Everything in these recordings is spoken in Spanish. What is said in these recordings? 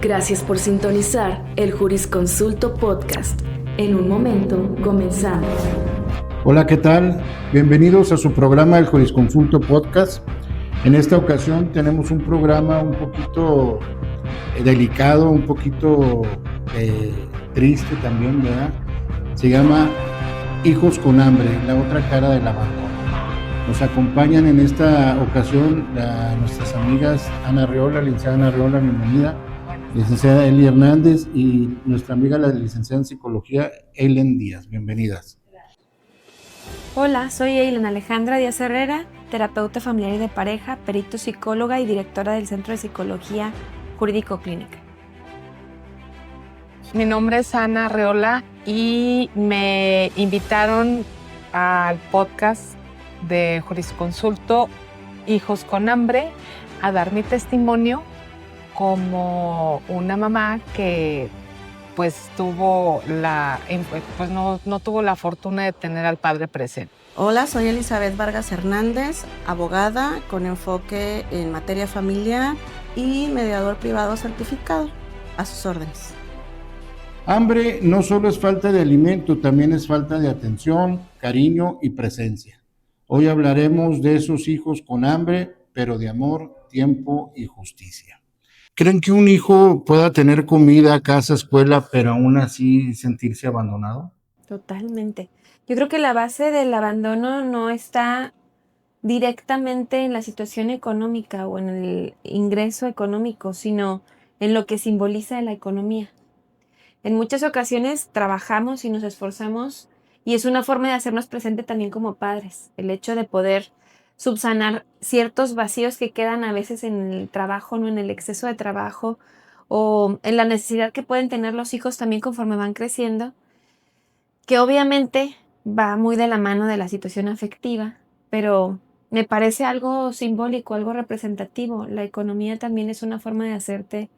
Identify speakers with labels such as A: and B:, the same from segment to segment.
A: Gracias por sintonizar el Jurisconsulto Podcast. En un momento comenzamos.
B: Hola, ¿qué tal? Bienvenidos a su programa El Jurisconsulto Podcast. En esta ocasión tenemos un programa un poquito delicado, un poquito triste también, ¿verdad? Se llama Hijos con Hambre, la otra cara del abandono. Nos acompañan en esta ocasión nuestras amigas Ana Arreola, licenciada Ana Arreola, bienvenida, licenciada Eli Hernández y nuestra amiga la licenciada en Psicología, Eileen Díaz, bienvenidas.
C: Hola, soy Eileen Alejandra Díaz Herrera, terapeuta familiar y de pareja, perito psicóloga y directora del Centro de Psicología Jurídico Clínica.
D: Mi nombre es Ana Arreola y me invitaron al podcast de Jurisconsulto Hijos con Hambre a dar mi testimonio como una mamá que pues no tuvo la fortuna de tener al padre presente.
E: Hola, soy Elizabeth Vargas Hernández, abogada con enfoque en materia familiar y mediador privado certificado. A sus órdenes.
B: Hambre no solo es falta de alimento, también es falta de atención, cariño y presencia. Hoy hablaremos de esos hijos con hambre, pero de amor, tiempo y justicia. ¿Creen que un hijo pueda tener comida, casa, escuela, pero aún así sentirse abandonado?
C: Totalmente. Yo creo que la base del abandono no está directamente en la situación económica o en el ingreso económico, sino en lo que simboliza la economía. En muchas ocasiones trabajamos y nos esforzamos y es una forma de hacernos presente también como padres. El hecho de poder subsanar ciertos vacíos que quedan a veces en el trabajo, no en el exceso de trabajo o en la necesidad que pueden tener los hijos también conforme van creciendo, que obviamente va muy de la mano de la situación afectiva, pero me parece algo simbólico, algo representativo. La economía también es una forma de hacerte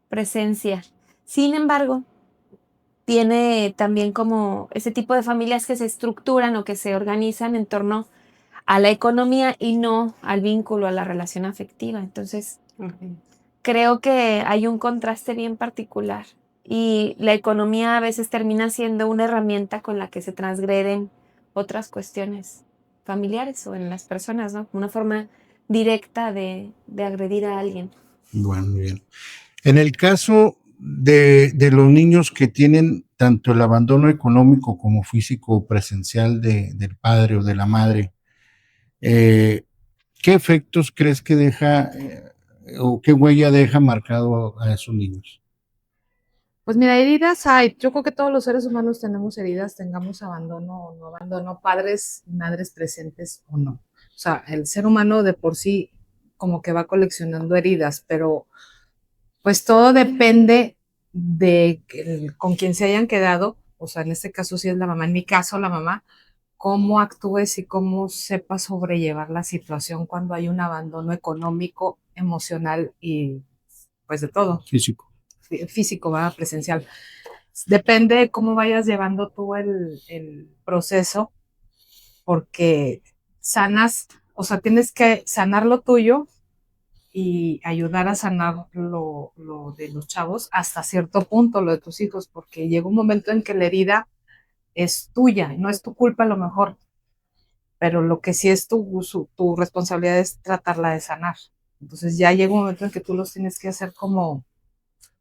C: presencia. Sin embargo, tiene también como ese tipo de familias que se estructuran o que se organizan en torno a la economía y no al vínculo, a la relación afectiva. Entonces, creo que hay un contraste bien particular y la economía a veces termina siendo una herramienta con la que se transgreden otras cuestiones familiares o en las personas, ¿no? Una forma directa de agredir a alguien.
B: Bueno, muy bien. En el caso de los niños que tienen tanto el abandono económico como físico o presencial del padre o de la madre, ¿qué efectos crees que deja o qué huella deja marcado a esos niños?
D: Pues mira, heridas hay. Yo creo que todos los seres humanos tenemos heridas, tengamos abandono o no abandono, padres y madres presentes o no. O sea, el ser humano de por sí como que va coleccionando heridas, pero pues todo depende de con quién se hayan quedado. O sea, en este caso sí es la mamá, en mi caso la mamá, cómo actúes y cómo sepas sobrellevar la situación cuando hay un abandono económico, emocional y pues de todo. Físico, ¿verdad? Presencial. Depende de cómo vayas llevando tú el proceso, porque sanas, o sea, tienes que sanar lo tuyo y ayudar a sanar lo de los chavos hasta cierto punto, lo de tus hijos, porque llega un momento en que la herida es tuya, no es tu culpa a lo mejor, pero lo que sí es tu responsabilidad es tratarla de sanar. Entonces ya llega un momento en que tú los tienes que hacer como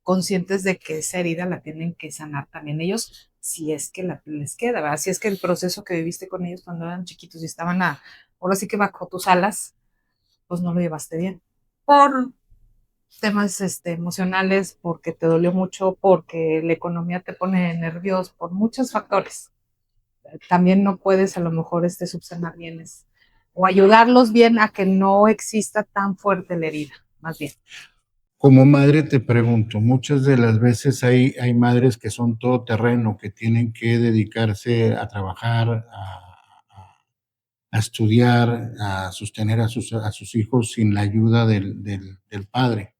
D: conscientes de que esa herida la tienen que sanar también ellos, si es que les queda, ¿verdad? Si es que el proceso que viviste con ellos cuando eran chiquitos y estaban ahora sí que bajo tus alas, pues no lo llevaste bien. Por temas emocionales, porque te dolió mucho, porque la economía te pone nervioso, por muchos factores. También no puedes a lo mejor subsanar bienes o ayudarlos bien a que no exista tan fuerte la herida, más bien.
B: Como madre te pregunto, muchas de las veces hay madres que son todoterreno, que tienen que dedicarse a trabajar, a estudiar, a sostener a sus hijos sin la ayuda del padre.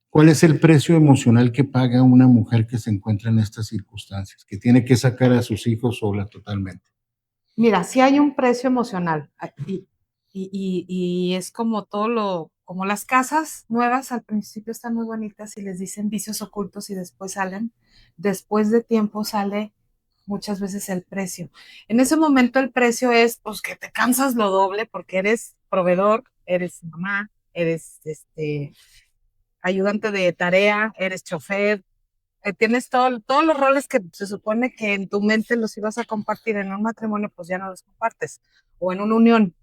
B: ¿Cuál es el precio emocional que paga una mujer que se encuentra en estas circunstancias, que tiene que sacar a sus hijos sola totalmente?
D: Mira, sí hay un precio emocional y es como todo como las casas nuevas al principio están muy bonitas y les dicen vicios ocultos y después salen, después de tiempo sale muchas veces el precio. En ese momento el precio es pues que te cansas lo doble porque eres proveedor, eres mamá, eres ayudante de tarea, eres chofer, tienes todos los roles que se supone que en tu mente los ibas a compartir en un matrimonio, pues ya no los compartes, o en una unión.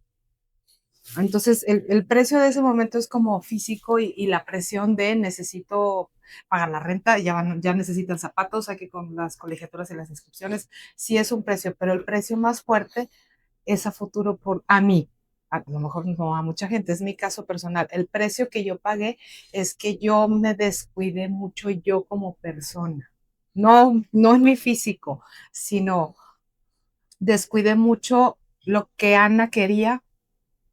D: Entonces, el precio de ese momento es como físico y la presión de necesito pagar la renta, ya necesitan zapatos, aquí con las colegiaturas y las inscripciones, sí es un precio, pero el precio más fuerte es a futuro a mí. A lo mejor no a mucha gente, es mi caso personal. El precio que yo pagué es que yo me descuidé mucho yo como persona. No en mi físico, sino descuidé mucho lo que Ana quería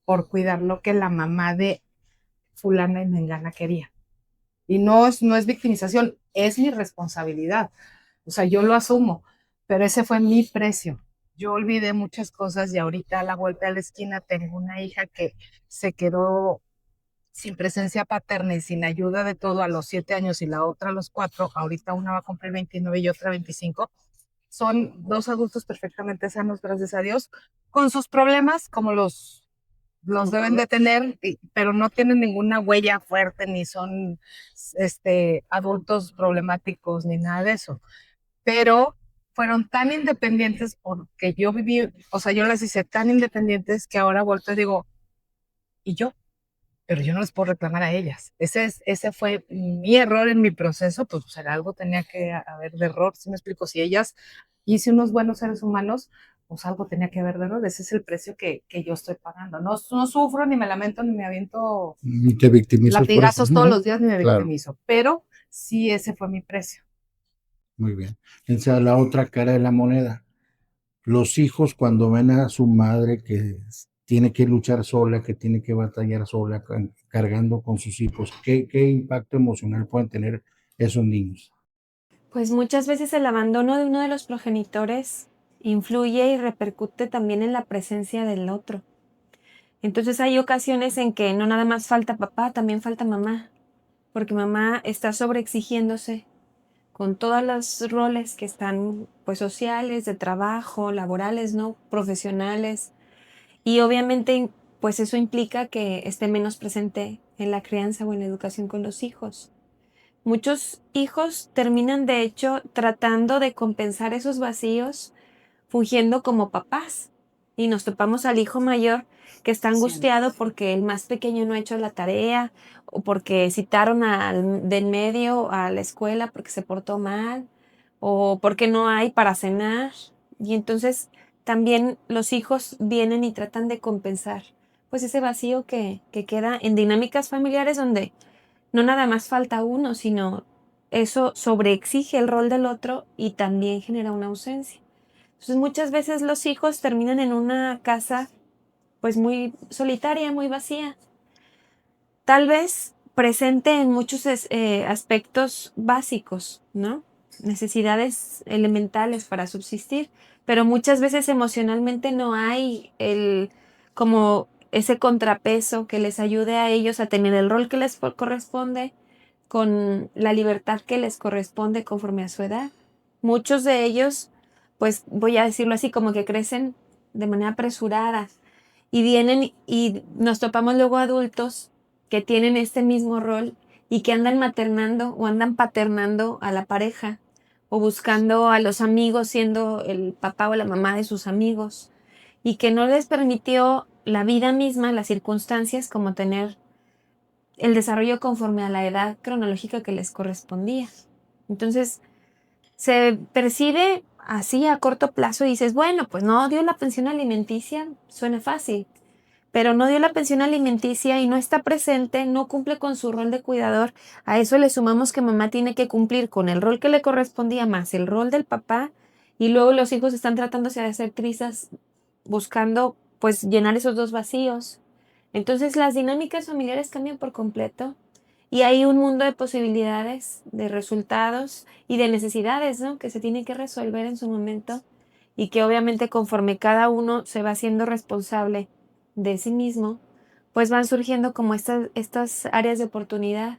D: por cuidar lo que la mamá de fulana y mengana quería. Y no es victimización, es mi responsabilidad. O sea, yo lo asumo, pero ese fue mi precio. Yo olvidé muchas cosas y ahorita a la vuelta de la esquina tengo una hija que se quedó sin presencia paterna y sin ayuda de todo a los 7 años y la otra a los 4. Ahorita una va a cumplir 29 y otra 25. Son 2 adultos perfectamente sanos, gracias a Dios, con sus problemas como los deben de tener, pero no tienen ninguna huella fuerte, ni son adultos problemáticos, ni nada de eso. Pero fueron tan independientes porque yo viví, o sea, yo las hice tan independientes que ahora vuelto y digo, ¿y yo? Pero yo no les puedo reclamar a ellas. Ese fue mi error en mi proceso, pues algo tenía que haber de error, si me explico, si ellas hice unos buenos seres humanos, pues algo tenía que haber de error, ese es el precio que yo estoy pagando. No sufro, ni me lamento, ni me aviento
B: Ni te victimizas por eso.
D: latigazos todos los días, ni me
B: Claro.
D: victimizo, pero sí ese fue mi precio.
B: Muy bien. Esa es la otra cara de la moneda. Los hijos cuando ven a su madre que tiene que luchar sola, que tiene que batallar sola, cargando con sus hijos, ¿qué impacto emocional pueden tener esos niños?
C: Pues muchas veces el abandono de uno de los progenitores influye y repercute también en la presencia del otro. Entonces hay ocasiones en que no nada más falta papá, también falta mamá, porque mamá está sobreexigiéndose con todos los roles que están pues sociales, de trabajo, laborales, ¿no? Profesionales. Y obviamente pues eso implica que esté menos presente en la crianza o en la educación con los hijos. Muchos hijos terminan de hecho tratando de compensar esos vacíos fungiendo como papás. Y nos topamos al hijo mayor que está angustiado porque el más pequeño no ha hecho la tarea o porque citaron del medio a la escuela porque se portó mal o porque no hay para cenar. Y entonces también los hijos vienen y tratan de compensar pues ese vacío que queda en dinámicas familiares donde no nada más falta uno, sino eso sobreexige el rol del otro y también genera una ausencia. Entonces muchas veces los hijos terminan en una casa pues muy solitaria, muy vacía. Tal vez presente en muchos aspectos básicos, ¿no? Necesidades elementales para subsistir, pero muchas veces emocionalmente no hay como ese contrapeso que les ayude a ellos a tener el rol que les corresponde con la libertad que les corresponde conforme a su edad. Muchos de ellos, pues voy a decirlo así, como que crecen de manera apresurada y vienen y nos topamos luego adultos que tienen este mismo rol y que andan maternando o andan paternando a la pareja o buscando a los amigos siendo el papá o la mamá de sus amigos y que no les permitió la vida misma, las circunstancias, como tener el desarrollo conforme a la edad cronológica que les correspondía. Entonces, se percibe así a corto plazo y dices, bueno, pues no dio la pensión alimenticia, suena fácil, pero no dio la pensión alimenticia y no está presente, no cumple con su rol de cuidador. A eso le sumamos que mamá tiene que cumplir con el rol que le correspondía más el rol del papá y luego los hijos están tratándose de hacer trizas buscando pues llenar esos dos vacíos. Entonces las dinámicas familiares cambian por completo y hay un mundo de posibilidades, de resultados y de necesidades, ¿no? Que se tienen que resolver en su momento y que obviamente conforme cada uno se va siendo responsable de sí mismo, pues van surgiendo como estas áreas de oportunidad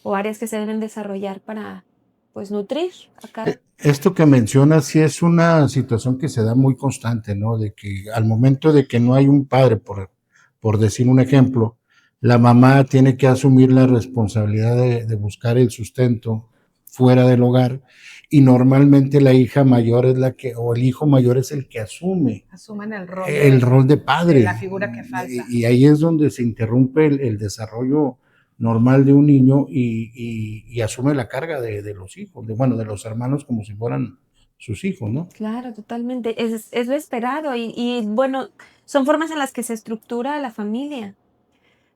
C: o áreas que se deben desarrollar para, pues, nutrir acá.
B: Esto que mencionas sí es una situación que se da muy constante, ¿no? De que al momento de que no hay un padre, por decir un ejemplo, la mamá tiene que asumir la responsabilidad de buscar el sustento fuera del hogar y normalmente la hija mayor es la que, o el hijo mayor es el que asume
D: Asumen
B: el rol de
D: de
B: padre.
D: la figura que falta.
B: Y ahí es donde se interrumpe el desarrollo normal de un niño y asume la carga de los hijos, bueno, de los hermanos como si fueran sus hijos, ¿no?
C: Claro, totalmente. Es lo esperado y bueno, son formas en las que se estructura la familia.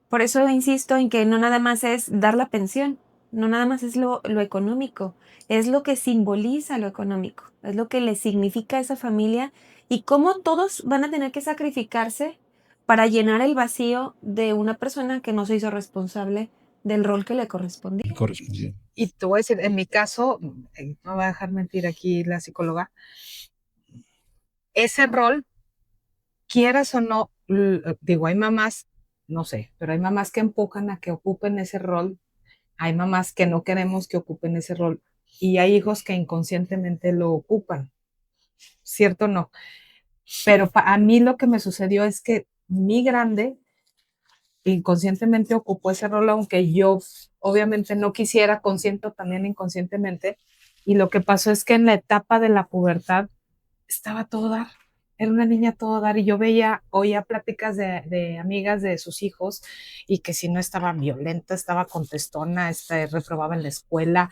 C: Por eso insisto en que no nada más es dar la pensión, no nada más es lo económico, es lo que simboliza lo económico, es lo que le significa a esa familia y cómo todos van a tener que sacrificarse para llenar el vacío de una persona que no se hizo responsable del rol que le correspondía.
B: Correspondiente.
D: Y te voy a decir, en mi caso, no voy a dejar mentir aquí la psicóloga, ese rol, quieras o no, digo, hay mamás, no sé, pero hay mamás que empujan a que ocupen ese rol, hay mamás que no queremos que ocupen ese rol y hay hijos que inconscientemente lo ocupan, ¿cierto o no? Pero a mí lo que me sucedió es que mi grande inconscientemente ocupó ese rol, aunque yo obviamente no quisiera, consiento también inconscientemente, y lo que pasó es que en la etapa de la pubertad estaba todo dar, era una niña a todo dar, y yo oía pláticas de amigas de sus hijos, y que si no estaba violenta, estaba contestona, reprobaba en la escuela,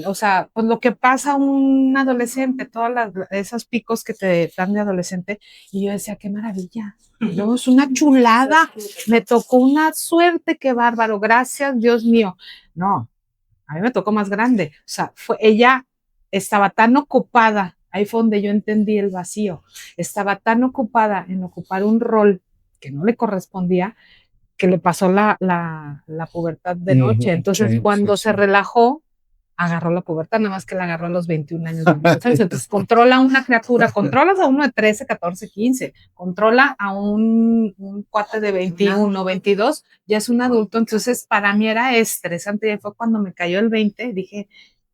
D: o sea, pues lo que pasa a un adolescente, esos picos que te dan de adolescente, y yo decía, qué maravilla, no, es una chulada, me tocó una suerte, qué bárbaro, gracias, Dios mío. No, a mí me tocó más grande, o sea, ella estaba tan ocupada, ahí fue donde yo entendí el vacío, estaba tan ocupada en ocupar un rol que no le correspondía, que le pasó la pubertad de noche. Entonces,
B: Sí,
D: cuando
B: sí,
D: se
B: sí.
D: relajó, agarró la pubertad, nada más que la agarró a los 21 años. 22 años. Entonces, controla a una criatura, controlas a uno de 13, 14, 15, controla a un cuate de 21, 22, ya es un adulto. Entonces, para mí era estresante. Y fue cuando me cayó el 20, dije,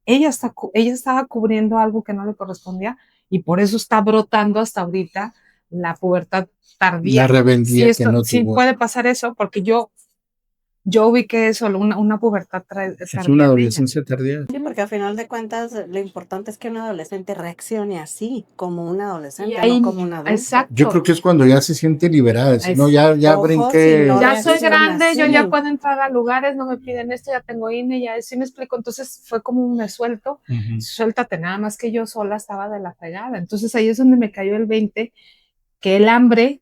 D: ella estaba cubriendo algo que no le correspondía y por eso está brotando hasta ahorita la pubertad tardía.
B: La rebeldía que no
D: Sí
B: tuvo.
D: puede pasar eso, porque yo vi que es solo una pubertad tardía.
B: Es una adolescencia tardía.
E: Sí, porque al final de cuentas lo importante es que un adolescente reaccione así, como un adolescente,
D: Ahí,
E: no como un adulto.
D: exacto.
B: Yo creo que es cuando ya se siente liberada, decir, no, ya
E: Ojo,
B: brinqué.
E: si no
D: Ya soy
E: reacciona
D: grande, yo
E: así.
D: ya puedo entrar a lugares, no me piden esto, ya tengo INE, ya sí me explico. Entonces fue como un me suelto, suéltate, nada más que yo sola estaba de la fregada. Entonces ahí es donde me cayó el 20, que el hambre,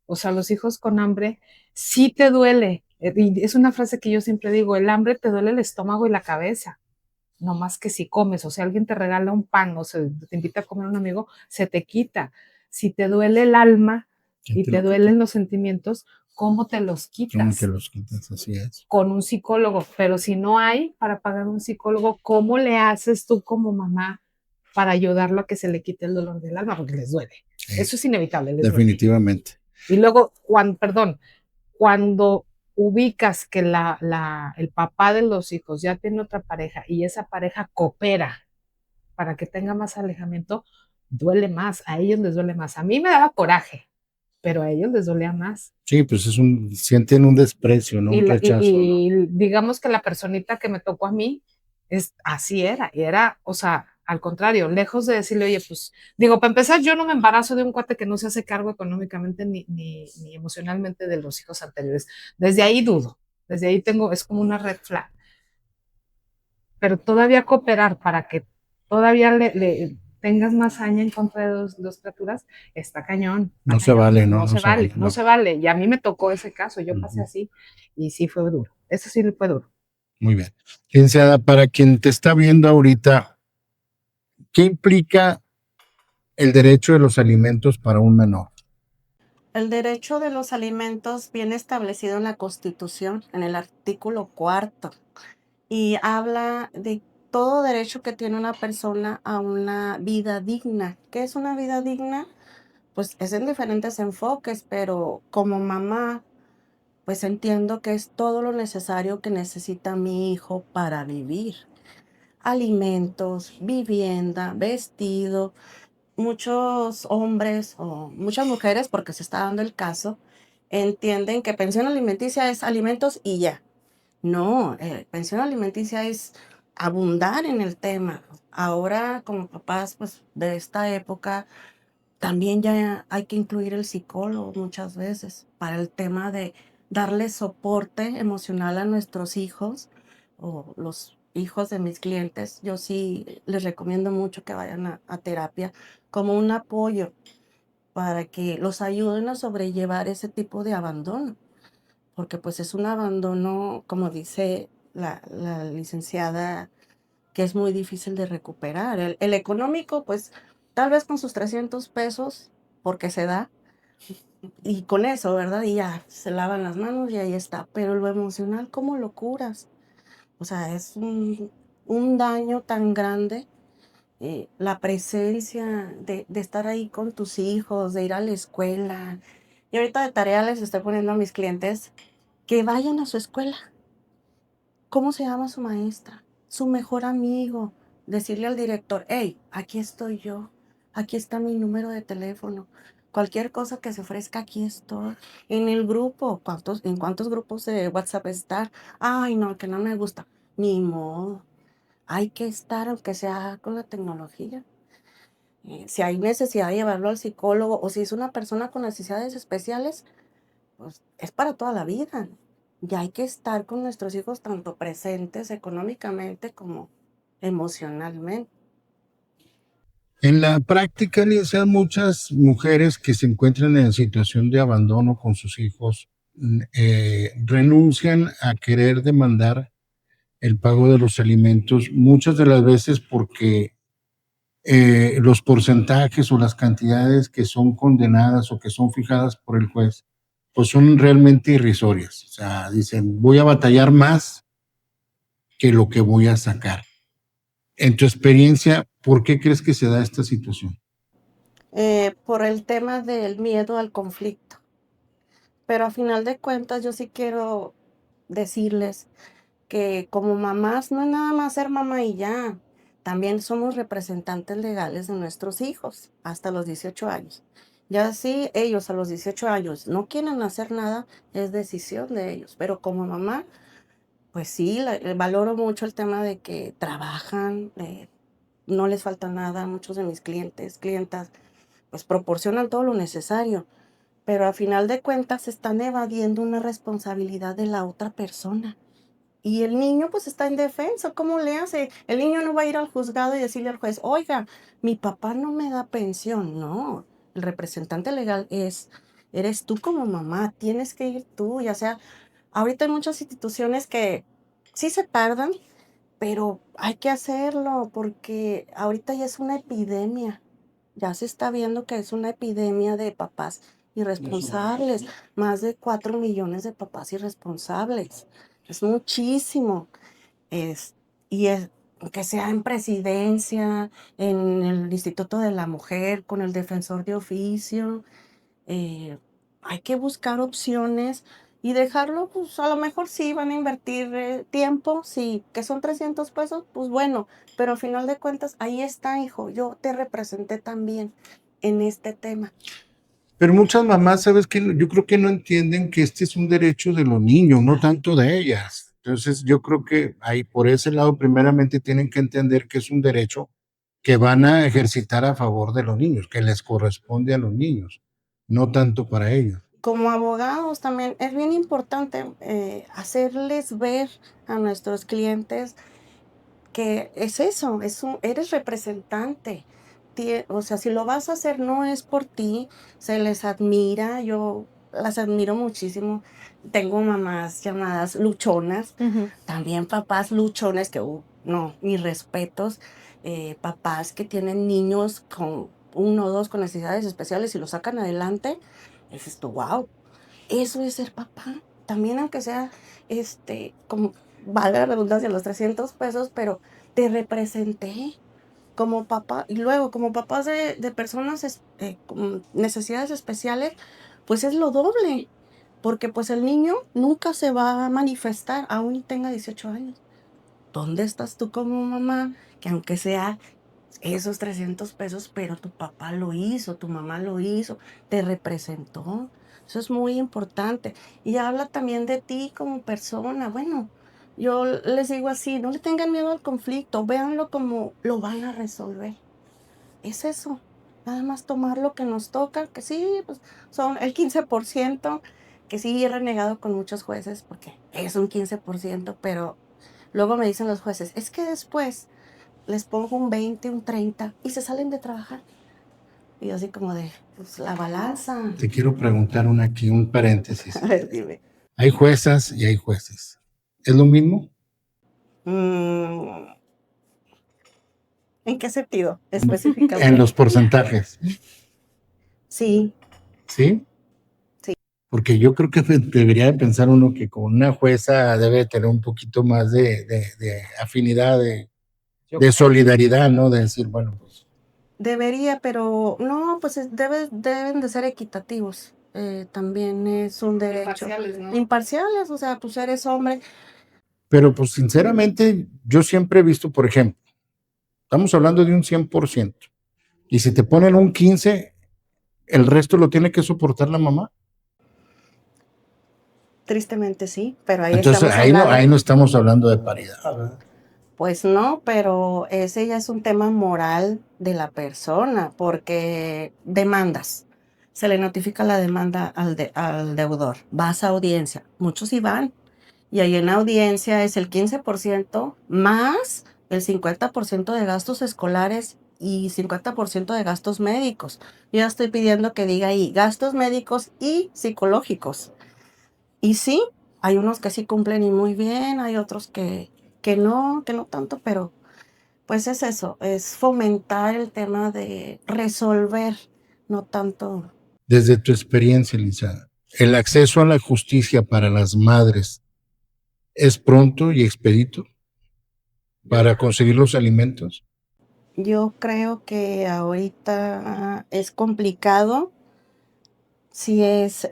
D: o sea, los hijos con hambre, sí te duele. Y es una frase que yo siempre digo, el hambre te duele el estómago y la cabeza, no más que si comes, o sea, alguien te regala un pan o te invita a comer un amigo, se te quita. Si te duele el alma y te duelen los sentimientos, ¿cómo te los quitas?
B: ¿Cómo te los quitas? Así es.
D: Con un psicólogo, pero si no hay para pagar un psicólogo, ¿cómo le haces tú como mamá para ayudarlo a que se le quite el dolor del alma? Porque les duele.
B: Sí.
D: Eso es inevitable.
B: Definitivamente.
D: Y luego, cuando ubicas que el papá de los hijos ya tiene otra pareja y esa pareja coopera para que tenga más alejamiento, duele más, a ellos les duele más. A mí me daba coraje, pero a ellos les dolía más.
B: Sí, pues sienten un desprecio, ¿no? Un rechazo.
D: Y digamos que la personita que me tocó a mí, así era, y era, o sea, al contrario, lejos de decirle, oye, pues, digo, para empezar, yo no me embarazo de un cuate que no se hace cargo económicamente ni emocionalmente de los hijos anteriores. Desde ahí dudo, desde ahí es como una red flag. Pero todavía cooperar para que todavía le tengas más haña en contra de dos criaturas, está cañón.
B: No se vale, ¿no?
D: No se vale. Y a mí me tocó ese caso, yo pasé así y sí fue duro. Eso sí fue duro.
B: Muy bien. Licenciada, para quien te está viendo ahorita, ¿qué implica el derecho de los alimentos para un menor?
E: El derecho de los alimentos viene establecido en la Constitución, en el artículo 4, y habla de todo derecho que tiene una persona a una vida digna. ¿Qué es una vida digna? Pues es en diferentes enfoques, pero como mamá, pues entiendo que es todo lo necesario que necesita mi hijo para vivir. Alimentos, vivienda, vestido. Muchos hombres o muchas mujeres, porque se está dando el caso, entienden que pensión alimenticia es alimentos y ya. No, pensión alimenticia es abundar en el tema. Ahora, como papás, pues de esta época, también ya hay que incluir el psicólogo muchas veces para el tema de darle soporte emocional a nuestros hijos o los hijos de mis clientes. Yo sí les recomiendo mucho que vayan a terapia como un apoyo para que los ayuden a sobrellevar ese tipo de abandono, porque pues es un abandono, como dice la licenciada, que es muy difícil de recuperar. El económico, pues tal vez con sus 300 pesos, porque se da, y con eso, ¿verdad? Y ya se lavan las manos y ahí está. Pero lo emocional, ¿cómo lo curas? O sea, es un daño tan grande. La presencia de estar ahí con tus hijos, de ir a la escuela. Y ahorita de tarea les estoy poniendo a mis clientes que vayan a su escuela. ¿Cómo se llama su maestra? Su mejor amigo. Decirle al director, hey, aquí estoy yo, aquí está mi número de teléfono. Cualquier cosa que se ofrezca, aquí estoy. En el grupo, ¿en cuántos grupos de WhatsApp estar? Ay, no, que no me gusta. Ni modo. Hay que estar, aunque sea con la tecnología. Si hay necesidad de llevarlo al psicólogo o si es una persona con necesidades especiales, pues es para toda la vida. Y hay que estar con nuestros hijos tanto presentes económicamente como emocionalmente.
B: En la práctica, Eliezer, muchas mujeres que se encuentran en situación de abandono con sus hijos renuncian a querer demandar el pago de los alimentos, muchas de las veces porque los porcentajes o las cantidades que son condenadas o que son fijadas por el juez, pues son realmente irrisorias. O sea, dicen, voy a batallar más que lo que voy a sacar. En tu experiencia, ¿por qué crees que se da esta situación?
E: Por el tema del miedo al conflicto. Pero a final de cuentas yo sí quiero decirles que como mamás no es nada más ser mamá y ya. También somos representantes legales de nuestros hijos hasta los 18 años. Ya si ellos a los 18 años no quieren hacer nada, es decisión de ellos. Pero como mamá, pues sí, valoro mucho el tema de que trabajan, no les falta nada. Muchos de mis clientas, pues proporcionan todo lo necesario, pero a final de cuentas están evadiendo una responsabilidad de la otra persona. Y el niño pues está indefenso, ¿cómo le hace? El niño no va a ir al juzgado y decirle al juez, oiga, mi papá no me da pensión. No, el representante legal eres tú como mamá, tienes que ir tú, ya sea, ahorita hay muchas instituciones que sí se tardan, pero hay que hacerlo porque ahorita ya es una epidemia. Ya se está viendo que es una epidemia de papás irresponsables. Más de 4 millones de papás irresponsables. Es muchísimo. Es, y es, que sea en presidencia, en el Instituto de la Mujer, con el defensor de oficio. eh, Hay que buscar opciones y dejarlo, pues a lo mejor sí van a invertir tiempo, sí, que son 300 pesos, pues bueno, pero al final de cuentas, ahí está, hijo, yo te representé también en este tema.
B: Pero muchas mamás, ¿sabes qué? Yo creo que no entienden que este es un derecho de los niños, no tanto de ellas. Entonces, yo creo que ahí por ese lado, primeramente tienen que entender que es un derecho que van a ejercitar a favor de los niños, que les corresponde a los niños, no tanto para ellos.
E: Como abogados también es bien importante hacerles ver a nuestros clientes que es eso, eres representante. O sea, si lo vas a hacer no es por ti, se les admira, yo las admiro muchísimo. Tengo mamás llamadas luchonas, también papás luchones que, no, mis respetos, papás que tienen niños con uno o dos con necesidades especiales y lo sacan adelante, dices tú, wow, eso es ser papá. También aunque sea, como valga la redundancia, los 300 pesos, pero te representé como papá. Y luego, como papás de personas con necesidades especiales, pues es lo doble, porque pues el niño nunca se va a manifestar, aún tenga 18 años. ¿Dónde estás tú como mamá? Que aunque sea esos 300 pesos, pero tu papá lo hizo, tu mamá lo hizo, te representó. Eso es muy importante. Y habla también de ti como persona. Bueno, yo les digo así, no le tengan miedo al conflicto, véanlo como lo van a resolver. Es eso, nada más tomar lo que nos toca, que sí, pues son el 15%, que sí he renegado con muchos jueces, porque es un 15%, pero luego me dicen los jueces, es que después les pongo un 20, un 30 y se salen de trabajar. Y yo así como de, pues la balanza.
B: Te quiero preguntar aquí, un paréntesis.
E: A ver, dime.
B: Hay juezas y hay jueces. ¿Es lo mismo?
E: Mm, ¿En qué sentido específicamente?
B: En los porcentajes,
E: Sí,
B: ¿sí?
E: Sí.
B: Porque yo creo que debería de pensar uno que con una jueza debe tener un poquito más de afinidad, de solidaridad, ¿no? De decir, bueno, pues
E: debería, pero no, pues deben de ser equitativos. También es un derecho.
D: Imparciales, ¿no?
E: Imparciales, o sea, pues eres hombre.
B: pero pues sinceramente yo siempre he visto, por ejemplo, estamos hablando de un 100%, y si te ponen un 15, el resto lo tiene que soportar la mamá.
E: Tristemente sí, pero ahí
B: Entonces
E: estamos
B: ahí
E: hablando.
B: no estamos hablando de paridad, ¿verdad?
E: Pues no, pero ese ya es un tema moral de la persona, porque demandas. Se le notifica la demanda al deudor. Vas a audiencia. Muchos sí van. Y ahí en audiencia es el 15% más el 50% de gastos escolares y 50% de gastos médicos. Yo ya estoy pidiendo que diga ahí gastos médicos y psicológicos. Y sí, hay unos que sí cumplen y muy bien, hay otros que no tanto, pero pues es eso, es fomentar el tema de resolver, no tanto.
B: Desde tu experiencia, Lisa, ¿el acceso a la justicia para las madres es pronto y expedito para conseguir los alimentos?
E: Yo creo que ahorita es complicado, sí es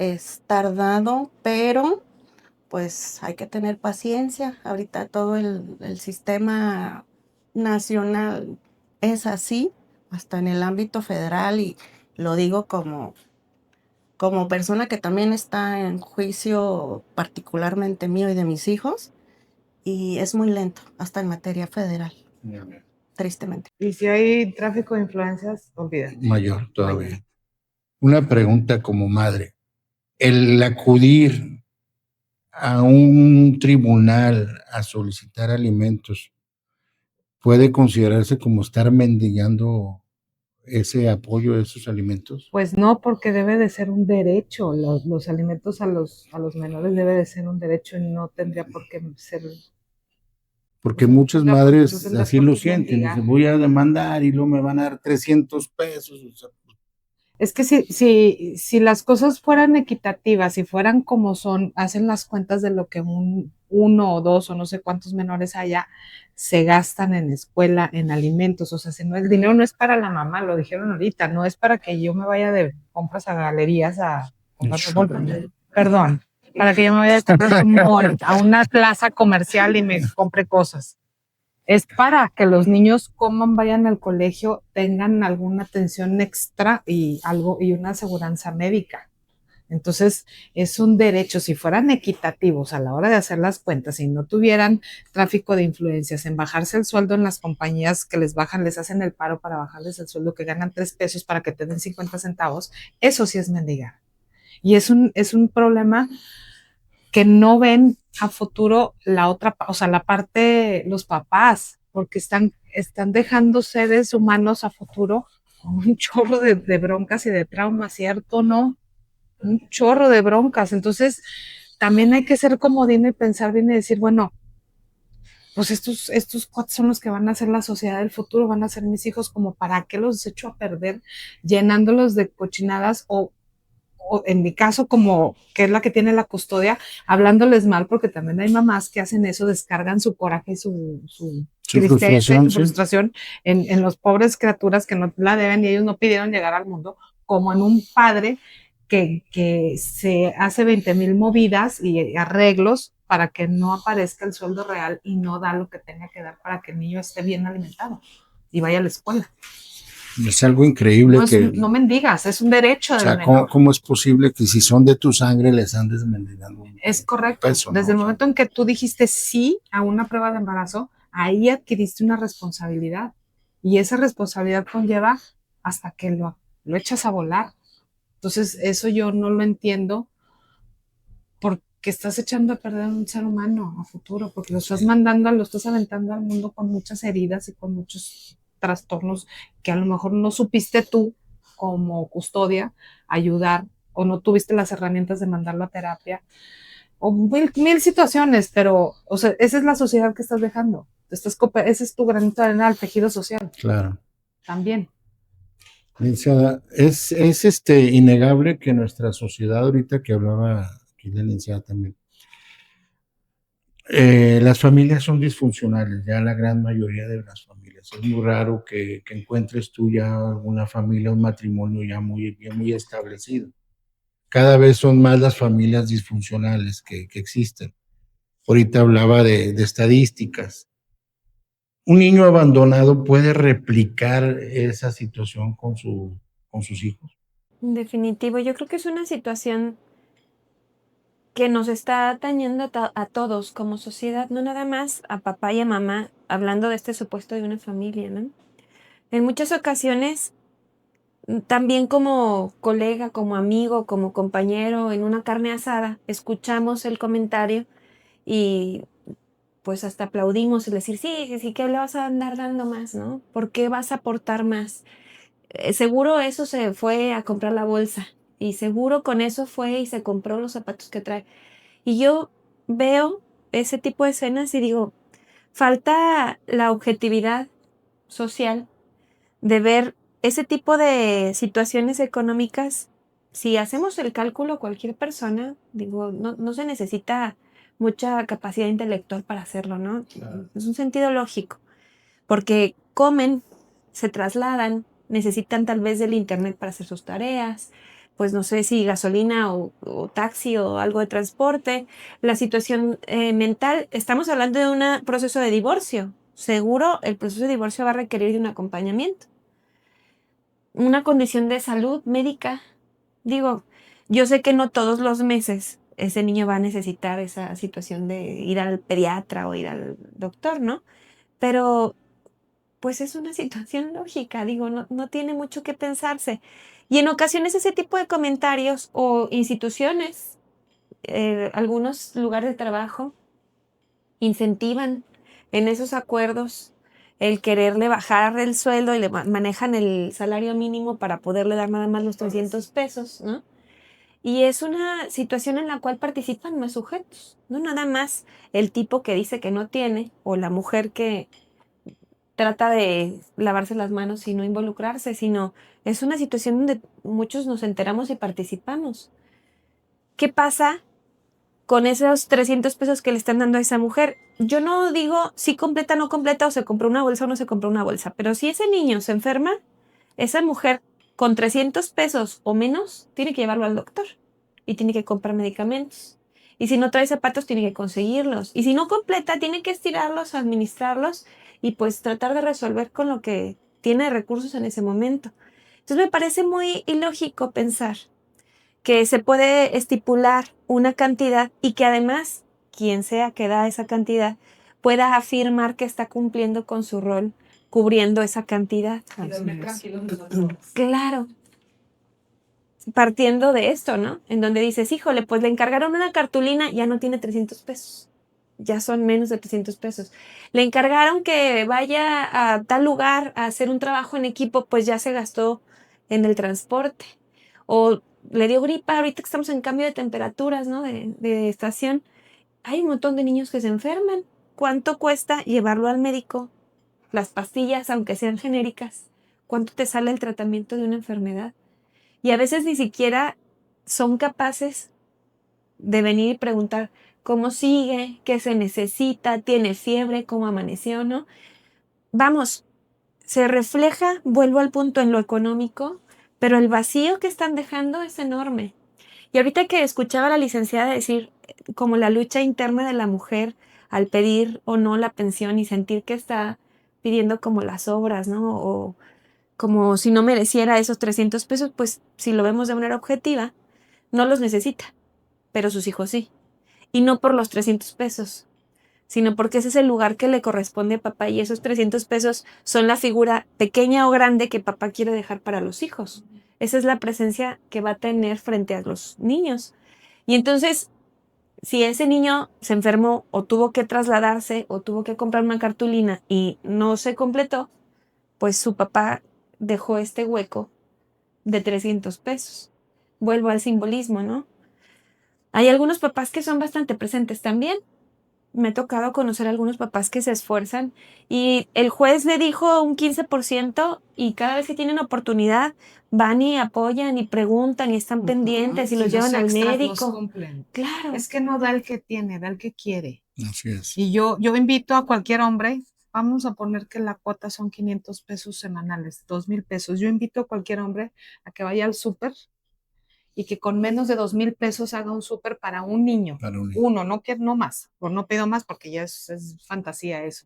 E: tardado, pero pues hay que tener paciencia. Ahorita todo el sistema nacional es así, hasta en el ámbito federal, y lo digo como persona que también está en juicio particularmente mío y de mis hijos, y es muy lento, hasta en materia federal, tristemente.
D: Y si hay tráfico de influencias, olvídate.
B: Mayor todavía. Una pregunta como madre. El acudir a un tribunal a solicitar alimentos puede considerarse como estar mendigando ese apoyo de esos alimentos.
D: Pues no, porque debe de ser un derecho. Los alimentos a los menores debe de ser un derecho y no tendría por qué ser.
B: Porque
D: O sea,
B: muchas
D: no
B: madres
D: tendrás
B: así
D: por
B: lo
D: qué
B: sienten,
D: mendigar.
B: dicen, voy a demandar y luego me van a dar 300 pesos. O sea,
D: Es que si las cosas fueran equitativas, si fueran como son, hacen las cuentas de lo que uno o dos o no sé cuántos menores haya, se gastan en escuela, en alimentos. O sea, si no, el dinero no es para la mamá, lo dijeron ahorita, no es para que yo me vaya de compras a galerías perdón, para que yo me vaya de compras a un mall, a una plaza comercial y me compre cosas. Es para que los niños coman, vayan al colegio, tengan alguna atención extra y algo y una aseguranza médica. Entonces, es un derecho. Si fueran equitativos a la hora de hacer las cuentas y no tuvieran tráfico de influencias en bajarse el sueldo en las compañías que les bajan, les hacen el paro para bajarles el sueldo, que ganan 3 pesos para que te den 50 centavos, eso sí es mendigar. Y es un problema que no ven a futuro la otra, o sea, la parte, los papás, porque están dejando seres humanos a futuro con un chorro de broncas y de traumas, ¿cierto? ¿No? Un chorro de broncas. Entonces, también hay que ser comodín y pensar bien y decir, bueno, pues estos cuates son los que van a ser la sociedad del futuro, van a ser mis hijos, como para qué los echo a perder llenándolos de cochinadas o en mi caso, como que es la que tiene la custodia, hablándoles mal, porque también hay mamás que hacen eso, descargan su coraje y su tristeza y su frustración en los pobres criaturas que no la deben y ellos no pidieron llegar al mundo, como en un padre que se hace 20,000 movidas y arreglos para que no aparezca el sueldo real y no da lo que tenga que dar para que el niño esté bien alimentado y vaya a la escuela.
B: Es algo increíble
D: No mendigas, es un derecho del menor.
B: ¿cómo es posible que si son de tu sangre les andes mendigando?
D: Es correcto.
B: Peso, ¿no?
D: Desde el momento en que tú dijiste sí a una prueba de embarazo, ahí adquiriste una responsabilidad. Y esa responsabilidad conlleva hasta que lo echas a volar. Entonces, eso yo no lo entiendo porque estás echando a perder a un ser humano a futuro, porque lo estás lo estás aventando al mundo con muchas heridas y con muchos trastornos que a lo mejor no supiste tú como custodia ayudar o no tuviste las herramientas de mandarlo a terapia o mil situaciones, pero o sea, esa es la sociedad que estás dejando. Ese es tu granito de arena al tejido social.
B: Claro.
D: También.
B: Licenciada, es innegable que nuestra sociedad, ahorita que hablaba aquí la licenciada también, las familias son disfuncionales, ya la gran mayoría de las familias. Es muy raro que encuentres tú ya una familia, un matrimonio ya muy establecido. Cada vez son más las familias disfuncionales que existen. Ahorita hablaba de estadísticas. ¿Un niño abandonado puede replicar esa situación con sus hijos?
C: En definitivo, yo creo que es una situación que nos está atañendo a todos como sociedad, no nada más a papá y a mamá, hablando de este supuesto de una familia, ¿no? En muchas ocasiones, también como colega, como amigo, como compañero, en una carne asada, escuchamos el comentario y pues hasta aplaudimos el decir, sí, sí, sí, ¿qué le vas a andar dando más, no? ¿Por qué vas a aportar más? Seguro eso se fue a comprar la bolsa y seguro con eso fue y se compró los zapatos que trae. Y yo veo ese tipo de escenas y digo, falta la objetividad social de ver ese tipo de situaciones económicas. Si hacemos el cálculo, cualquier persona, digo, no se necesita mucha capacidad intelectual para hacerlo, ¿no?
B: Claro.
C: Es un sentido lógico, porque comen, se trasladan, necesitan tal vez del internet para hacer sus tareas, pues no sé si gasolina o taxi o algo de transporte. La situación mental, estamos hablando de un proceso de divorcio. Seguro el proceso de divorcio va a requerir de un acompañamiento. Una condición de salud médica. Digo, yo sé que no todos los meses ese niño va a necesitar esa situación de ir al pediatra o ir al doctor, ¿no? Pero pues es una situación lógica, digo, no tiene mucho que pensarse. Y en ocasiones ese tipo de comentarios o instituciones, algunos lugares de trabajo, incentivan en esos acuerdos el quererle bajar el sueldo y le manejan el salario mínimo para poderle dar nada más los 300 pesos, ¿no? Y es una situación en la cual participan más sujetos, no nada más el tipo que dice que no tiene o la mujer que trata de lavarse las manos y no involucrarse, sino es una situación donde muchos nos enteramos y participamos. ¿Qué pasa con esos 300 pesos que le están dando a esa mujer? Yo no digo si completa o no completa o se compró una bolsa o no se compró una bolsa, pero si ese niño se enferma, esa mujer con 300 pesos o menos tiene que llevarlo al doctor y tiene que comprar medicamentos. Y si no trae zapatos, tiene que conseguirlos. Y si no completa, tiene que estirarlos, administrarlos y pues tratar de resolver con lo que tiene de recursos en ese momento. Entonces me parece muy ilógico pensar que se puede estipular una cantidad y que además quien sea que da esa cantidad pueda afirmar que está cumpliendo con su rol cubriendo esa cantidad. Claro. Partiendo de esto, ¿no? En donde dices, híjole, pues le encargaron una cartulina, ya no tiene 300 pesos. Ya son menos de 300 pesos. Le encargaron que vaya a tal lugar a hacer un trabajo en equipo, pues ya se gastó en el transporte. O le dio gripa, ahorita que estamos en cambio de temperaturas, ¿no? De estación. Hay un montón de niños que se enferman. ¿Cuánto cuesta llevarlo al médico? Las pastillas, aunque sean genéricas. ¿Cuánto te sale el tratamiento de una enfermedad? Y a veces ni siquiera son capaces de venir y preguntar cómo sigue, qué se necesita, tiene fiebre, cómo amaneció, ¿no? Vamos, se refleja, vuelvo al punto en lo económico, pero el vacío que están dejando es enorme. Y ahorita que escuchaba a la licenciada decir como la lucha interna de la mujer al pedir o no la pensión y sentir que está pidiendo como las obras, ¿no? O como si no mereciera esos 300 pesos, pues si lo vemos de manera objetiva, no los necesita, pero sus hijos sí. Y no por los 300 pesos, sino porque ese es el lugar que le corresponde a papá y esos 300 pesos son la figura pequeña o grande que papá quiere dejar para los hijos. Esa es la presencia que va a tener frente a los niños. Y entonces, si ese niño se enfermó o tuvo que trasladarse o tuvo que comprar una cartulina y no se completó, pues su papá dejó este hueco de 300 pesos. Vuelvo al simbolismo, ¿no? Hay algunos papás que son bastante presentes también. Me ha tocado conocer algunos papás que se esfuerzan y el juez le dijo un 15% y cada vez que tienen oportunidad van y apoyan y preguntan y están pendientes y los llevan al médico. Claro.
D: Es que no da el que tiene, da el que quiere.
B: Así es.
D: Y yo invito a cualquier hombre, vamos a poner que la cuota son 500 pesos semanales, 2,000 pesos. Yo invito a cualquier hombre a que vaya al súper y que con menos de 2,000 pesos haga un súper para un niño. Uno, no más, o no pido más porque ya es fantasía eso.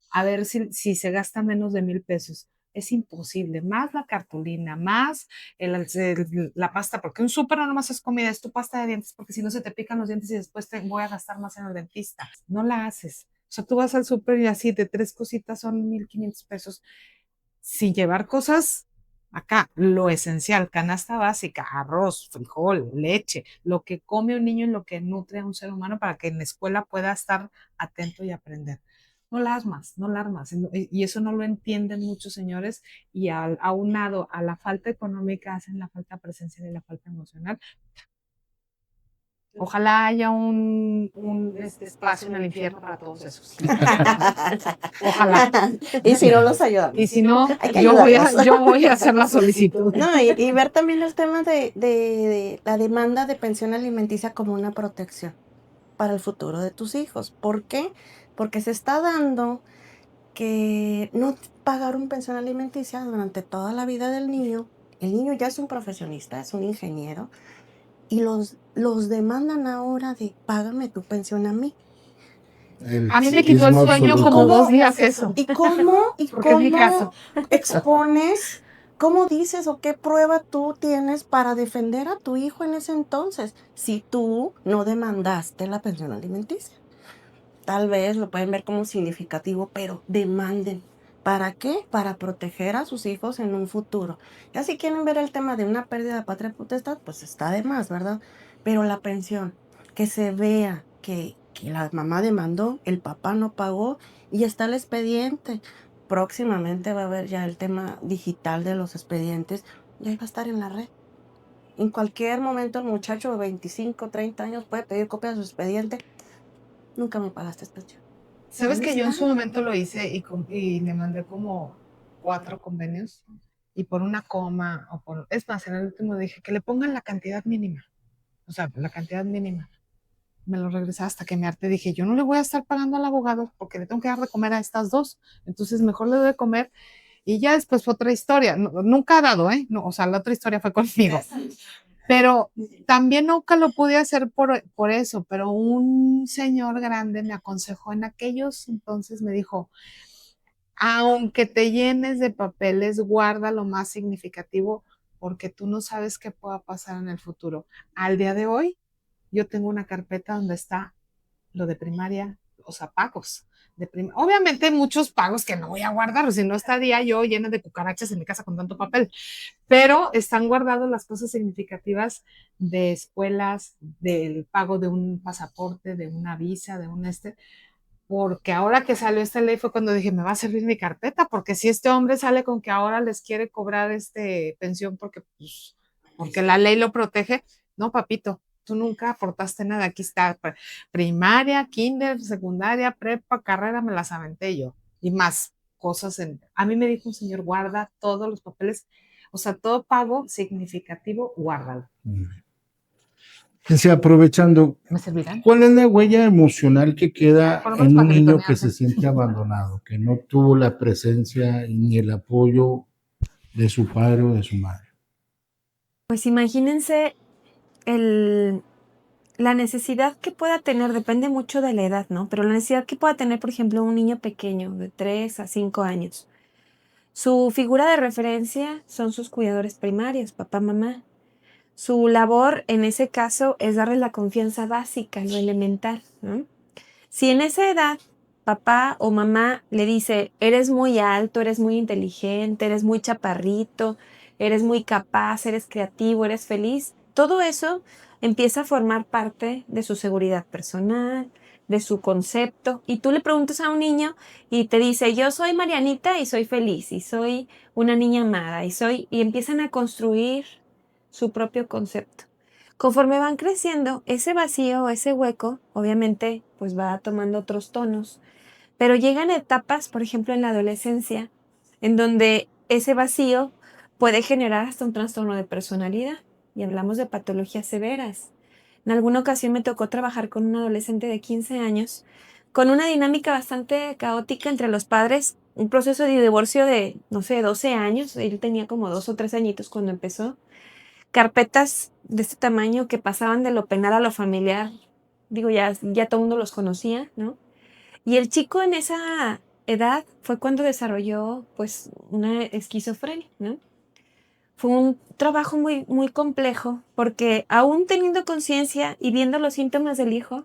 D: A ver si se gasta menos de 1,000 pesos. Es imposible, más la cartulina, más la pasta, porque un súper no nomás es comida, es tu pasta de dientes, porque si no se te pican los dientes y después te voy a gastar más en el dentista. No la haces. O sea, tú vas al súper y así de 3 cositas son 1,500 pesos. Sin llevar cosas acá, lo esencial, canasta básica, arroz, frijol, leche, lo que come un niño y lo que nutre a un ser humano para que en la escuela pueda estar atento y aprender. No la armas. Y eso no lo entienden muchos señores y aunado a la falta económica hacen la falta presencial y la falta emocional. Ojalá haya un espacio en el infierno para todos esos. Ojalá.
E: Y si no los ayudamos.
D: Y si no, yo voy a hacer la solicitud.
E: No, y ver también el tema de la demanda de pensión alimenticia como una protección para el futuro de tus hijos. ¿Por qué? Porque se está dando que no pagaron pensión alimenticia durante toda la vida del niño. El niño ya es un profesionista, es un ingeniero, y los demandan ahora de págame tu pensión a mí.
D: A mí me quitó el sueño como 2 días eso.
E: ¿Y cómo
D: Porque es mi caso.
E: expones, cómo dices o qué prueba tú tienes para defender a tu hijo en ese entonces si tú no demandaste la pensión alimenticia? Tal vez lo pueden ver como significativo, pero demanden. ¿Para qué? Para proteger a sus hijos en un futuro. Ya si quieren ver el tema de una pérdida de patria potestad, pues está de más, ¿verdad? Pero la pensión, que se vea que la mamá demandó, el papá no pagó y está el expediente. Próximamente va a haber ya el tema digital de los expedientes, ya va a estar en la red. En cualquier momento el muchacho de 25, 30 años puede pedir copia de su expediente. Nunca me pagaste pensión.
D: ¿Sabes que yo en su momento lo hice y le mandé como 4 convenios y por una coma es más, en el último dije que le pongan la cantidad mínima, o sea, la cantidad mínima. Me lo regresé hasta que me harté, dije, yo no le voy a estar pagando al abogado porque le tengo que dar de comer a estas 2, entonces mejor le doy de comer y ya después fue otra historia, nunca ha dado, no, o sea, la otra historia fue conmigo. Pero también nunca lo pude hacer por eso, pero un señor grande me aconsejó en aquellos entonces, me dijo, aunque te llenes de papeles, guarda lo más significativo porque tú no sabes qué pueda pasar en el futuro. Al día de hoy, yo tengo una carpeta donde está lo de primaria, o sea, pagos. Obviamente hay muchos pagos que no voy a guardar, si no estaría yo llena de cucarachas en mi casa con tanto papel, pero están guardadas las cosas significativas de escuelas, del pago de un pasaporte, de una visa, de un porque ahora que salió esta ley fue cuando dije, me va a servir mi carpeta, porque si este hombre sale con que ahora les quiere cobrar pensión porque la ley lo protege, no, papito, tú nunca aportaste nada, aquí está, primaria, kinder, secundaria, prepa, carrera, me las aventé yo, y más cosas. A mí me dijo un señor, guarda todos los papeles, o sea, todo pago significativo, guárdalo.
B: Aprovechando,
D: ¿Me servirán?
B: ¿cuál es la huella emocional que queda en un niño que se siente abandonado, que no tuvo la presencia ni el apoyo de su padre o de su madre?
C: Pues imagínense la necesidad que pueda tener, depende mucho de la edad, ¿no? Pero la necesidad que pueda tener, por ejemplo, un niño pequeño de 3 a 5 años. Su figura de referencia son sus cuidadores primarios, papá, mamá. Su labor en ese caso es darle la confianza básica, lo elemental, ¿no? Si en esa edad papá o mamá le dice, eres muy alto, eres muy inteligente, eres muy chaparrito, eres muy capaz, eres creativo, eres feliz, todo eso empieza a formar parte de su seguridad personal, de su concepto. Y tú le preguntas a un niño y te dice, yo soy Marianita y soy feliz, y soy una niña amada, y empiezan a construir su propio concepto. Conforme van creciendo, ese vacío, ese hueco, obviamente, pues va tomando otros tonos, pero llegan etapas, por ejemplo, en la adolescencia, en donde ese vacío puede generar hasta un trastorno de personalidad, y hablamos de patologías severas. En alguna ocasión me tocó trabajar con un adolescente de 15 años, con una dinámica bastante caótica entre los padres, un proceso de divorcio de, no sé, 12 años, él tenía como 2 o 3 añitos cuando empezó, carpetas de este tamaño que pasaban de lo penal a lo familiar. Digo, ya todo el mundo los conocía, ¿no? Y el chico en esa edad fue cuando desarrolló, pues, una esquizofrenia, ¿no? Fue un trabajo muy, muy complejo porque aún teniendo conciencia y viendo los síntomas del hijo,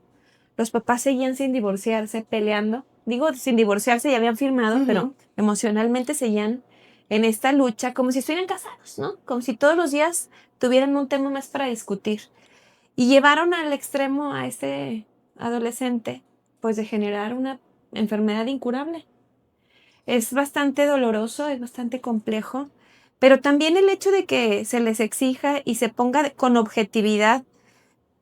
C: los papás seguían sin divorciarse, peleando. Digo, sin divorciarse, ya habían firmado, pero emocionalmente seguían en esta lucha como si estuvieran casados, ¿no? Como si todos los días tuvieran un tema más para discutir. Y llevaron al extremo a este adolescente, pues de generar una enfermedad incurable. Es bastante doloroso, es bastante complejo, pero también el hecho de que se les exija y se ponga con objetividad,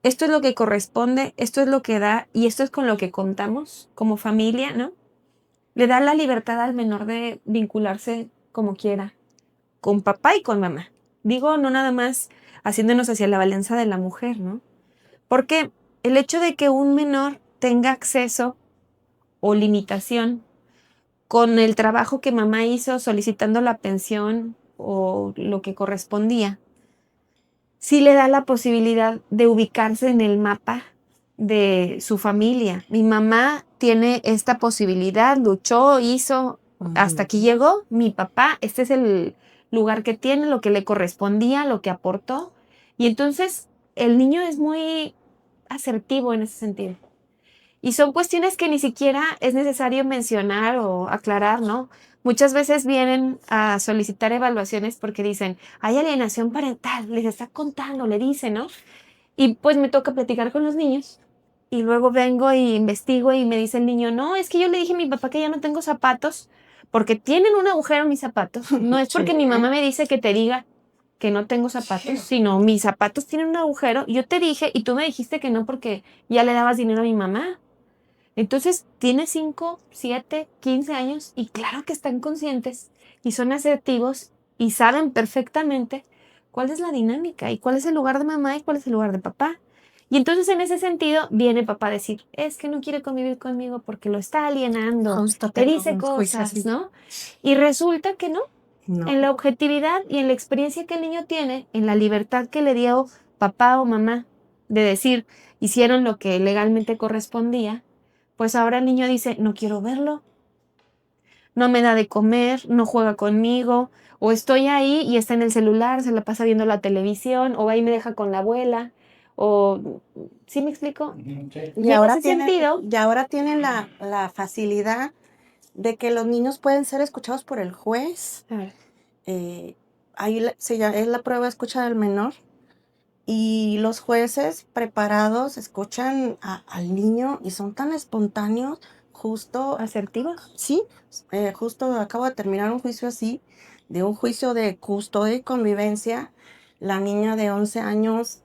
C: esto es lo que corresponde, esto es lo que da y esto es con lo que contamos como familia, ¿no? Le da la libertad al menor de vincularse como quiera, con papá y con mamá. Digo, no nada más haciéndonos hacia la balanza de la mujer, ¿no? Porque el hecho de que un menor tenga acceso o limitación con el trabajo que mamá hizo solicitando la pensión o lo que correspondía, sí le da la posibilidad de ubicarse en el mapa de su familia. Mi mamá tiene esta posibilidad, luchó, hizo, hasta aquí llegó. Mi papá, este es el lugar que tiene, lo que le correspondía, lo que aportó. Y entonces el niño es muy asertivo en ese sentido. Y son cuestiones que ni siquiera es necesario mencionar o aclarar, ¿no? Muchas veces vienen a solicitar evaluaciones porque dicen, hay alienación parental, les está contando, le dice, ¿no? Y pues me toca platicar con los niños. Y luego vengo y investigo y me dice el niño, no, es que yo le dije a mi papá que ya no tengo zapatos porque tienen un agujero mis zapatos. No es porque mi mamá me dice que te diga que no tengo zapatos, sino mis zapatos tienen un agujero. Yo te dije y tú me dijiste que no porque ya le dabas dinero a mi mamá. Entonces, tiene 5, 7, 15 años y claro que están conscientes y son asertivos y saben perfectamente cuál es la dinámica y cuál es el lugar de mamá y cuál es el lugar de papá. Y entonces en ese sentido viene papá a decir, es que no quiere convivir conmigo porque lo está alienando,
E: Justo
C: te
E: tengo
C: dice
E: un juicio
C: cosas,
E: así.
C: ¿no? Y resulta que no.
E: No.
C: En la objetividad y en la experiencia que el niño tiene, en la libertad que le dio papá o mamá de decir, hicieron lo que legalmente correspondía, pues ahora el niño dice, no quiero verlo, no me da de comer, no juega conmigo, o estoy ahí y está en el celular, se la pasa viendo la televisión, o va y me deja con la abuela, o ¿sí me explico?
E: Y
C: en
E: ahora
C: ese
E: tienen,
C: sentido,
E: y ahora tienen la facilidad de que los niños pueden ser escuchados por el juez.
C: a ver,
E: Ahí es la prueba de escucha del menor. Y los jueces preparados escuchan al niño y son tan espontáneos. Justo,
C: asertivos.
E: sí, justo acabo de terminar un juicio así, de un juicio de custodia y convivencia. La niña de 11 años,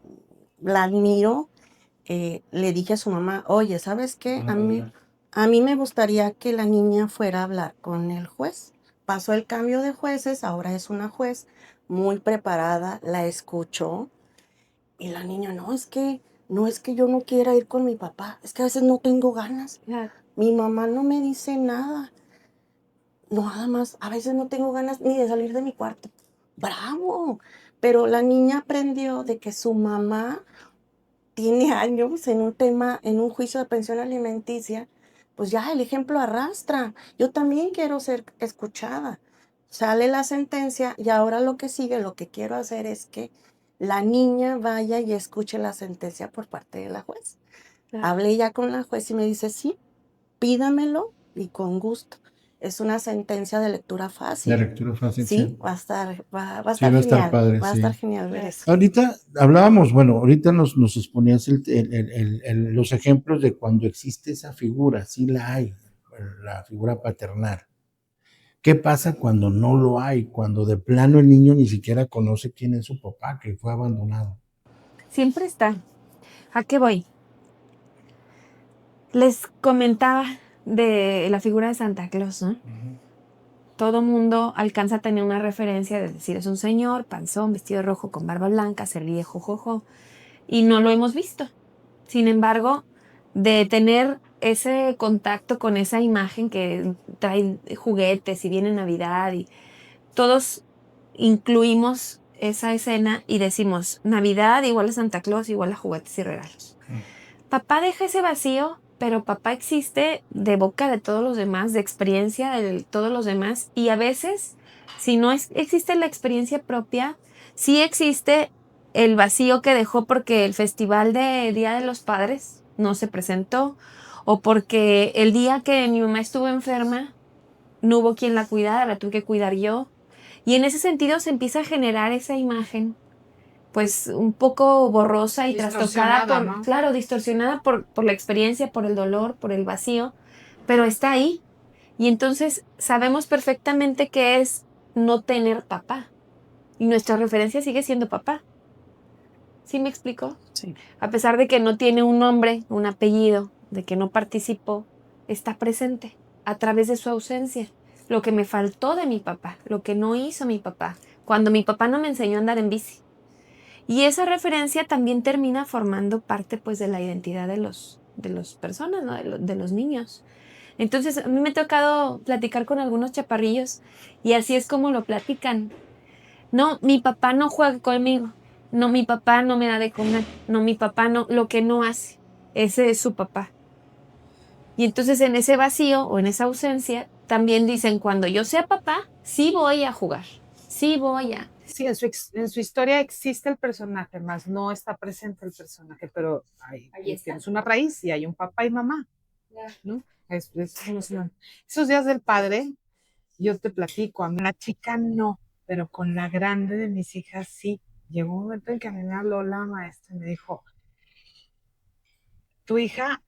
E: la admiro. Le dije a su mamá, oye, ¿sabes qué? A mí me gustaría que la niña fuera a hablar con el juez. Pasó el cambio de jueces, ahora es una juez muy preparada, la escuchó y la niña, no es que yo no quiera ir con mi papá, es que a veces no tengo ganas.
C: Claro.
E: Mi mamá no me dice nada, nada más, a veces no tengo ganas ni de salir de mi cuarto. ¡Bravo! pero la niña aprendió de que su mamá tiene años en un tema, en un juicio de pensión alimenticia, pues ya el ejemplo arrastra. Yo también quiero ser escuchada. Sale la sentencia y ahora lo que sigue, lo que quiero hacer es que la niña vaya y escuche la sentencia por parte de la juez.
C: Claro.
E: Hablé ya con la juez y me dice, sí, pídamelo y con gusto. Es una sentencia de lectura fácil.
B: De lectura fácil,
E: Sí,
B: sí.
E: va a estar
B: Sí, va a estar
E: genial.
B: padre,
E: Va a
B: sí.
E: estar genial ver eso.
B: Ahorita hablábamos, bueno, ahorita nos exponías los ejemplos de cuando existe esa figura, sí la hay, la figura paternal. ¿Qué pasa cuando no lo hay? Cuando de plano el niño ni siquiera conoce quién es su papá, que fue abandonado.
C: Siempre está. ¿A qué voy? Les comentaba de la figura de Santa Claus, ¿no? Todo mundo alcanza a tener una referencia de decir, es un señor, panzón, vestido de rojo, con barba blanca, se ríe, jojojo, y no lo hemos visto. Sin embargo, de tener ese contacto con esa imagen que trae juguetes y viene Navidad y todos incluimos esa escena y decimos, Navidad igual a Santa Claus, igual a juguetes y regalos. Papá deja ese vacío, pero papá existe de boca de todos los demás, de experiencia de todos los demás, y a veces, si no existe la experiencia propia, sí existe el vacío que dejó porque el festival de Día de los Padres no se presentó, o porque el día que mi mamá estuvo enferma, no hubo quien la cuidara, la tuve que cuidar yo. Y en ese sentido se empieza a generar esa imagen, pues un poco borrosa y trastocada,
D: ¿no?
C: claro, distorsionada por la experiencia, por el dolor, por el vacío, pero está ahí. Y entonces sabemos perfectamente que es no tener papá. Y nuestra referencia sigue siendo papá. ¿Sí me explico?
E: Sí.
C: A pesar de que no tiene un nombre, un apellido, de que no participó, está presente a través de su ausencia. Lo que me faltó de mi papá, lo que no hizo mi papá, cuando mi papá no me enseñó a andar en bici. Y esa referencia también termina formando parte pues de la identidad de los personas, ¿no? de los niños. Entonces a mí me ha tocado platicar con algunos chaparrillos y así es como lo platican. No, mi papá no juega conmigo. No, mi papá no me da de comer. No, mi papá no, lo que no hace. Ese es su papá. Y entonces en ese vacío o en esa ausencia también dicen, cuando yo sea papá, sí voy a jugar. Sí voy a.
D: Sí, en su historia existe el personaje, más no está presente el personaje, pero tienes una raíz y hay un papá y mamá, ¿no? Esos días del padre, yo te platico, a mí la chica no, pero con la grande de mis hijas sí. Llegó un momento en que a mí me habló la maestra y me dijo, tu hija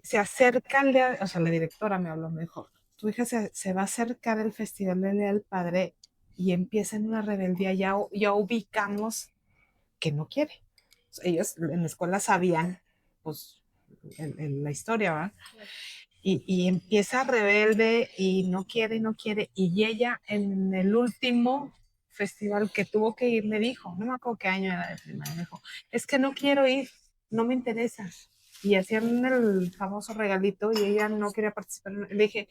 D: se acerca al día, o sea, la directora me habló, me dijo, tu hija se va a acercar al Festival del Día del Padre y empieza en una rebeldía, ya ubicamos que no quiere. O sea, ellos en la escuela sabían, pues, la historia, ¿verdad? Y empieza rebelde y no quiere, y ella en el último festival que tuvo que ir me dijo, no me acuerdo qué año era de primaria, me dijo, es que no quiero ir, no me interesa. Y hacían el famoso regalito y ella no quería participar. Le dije,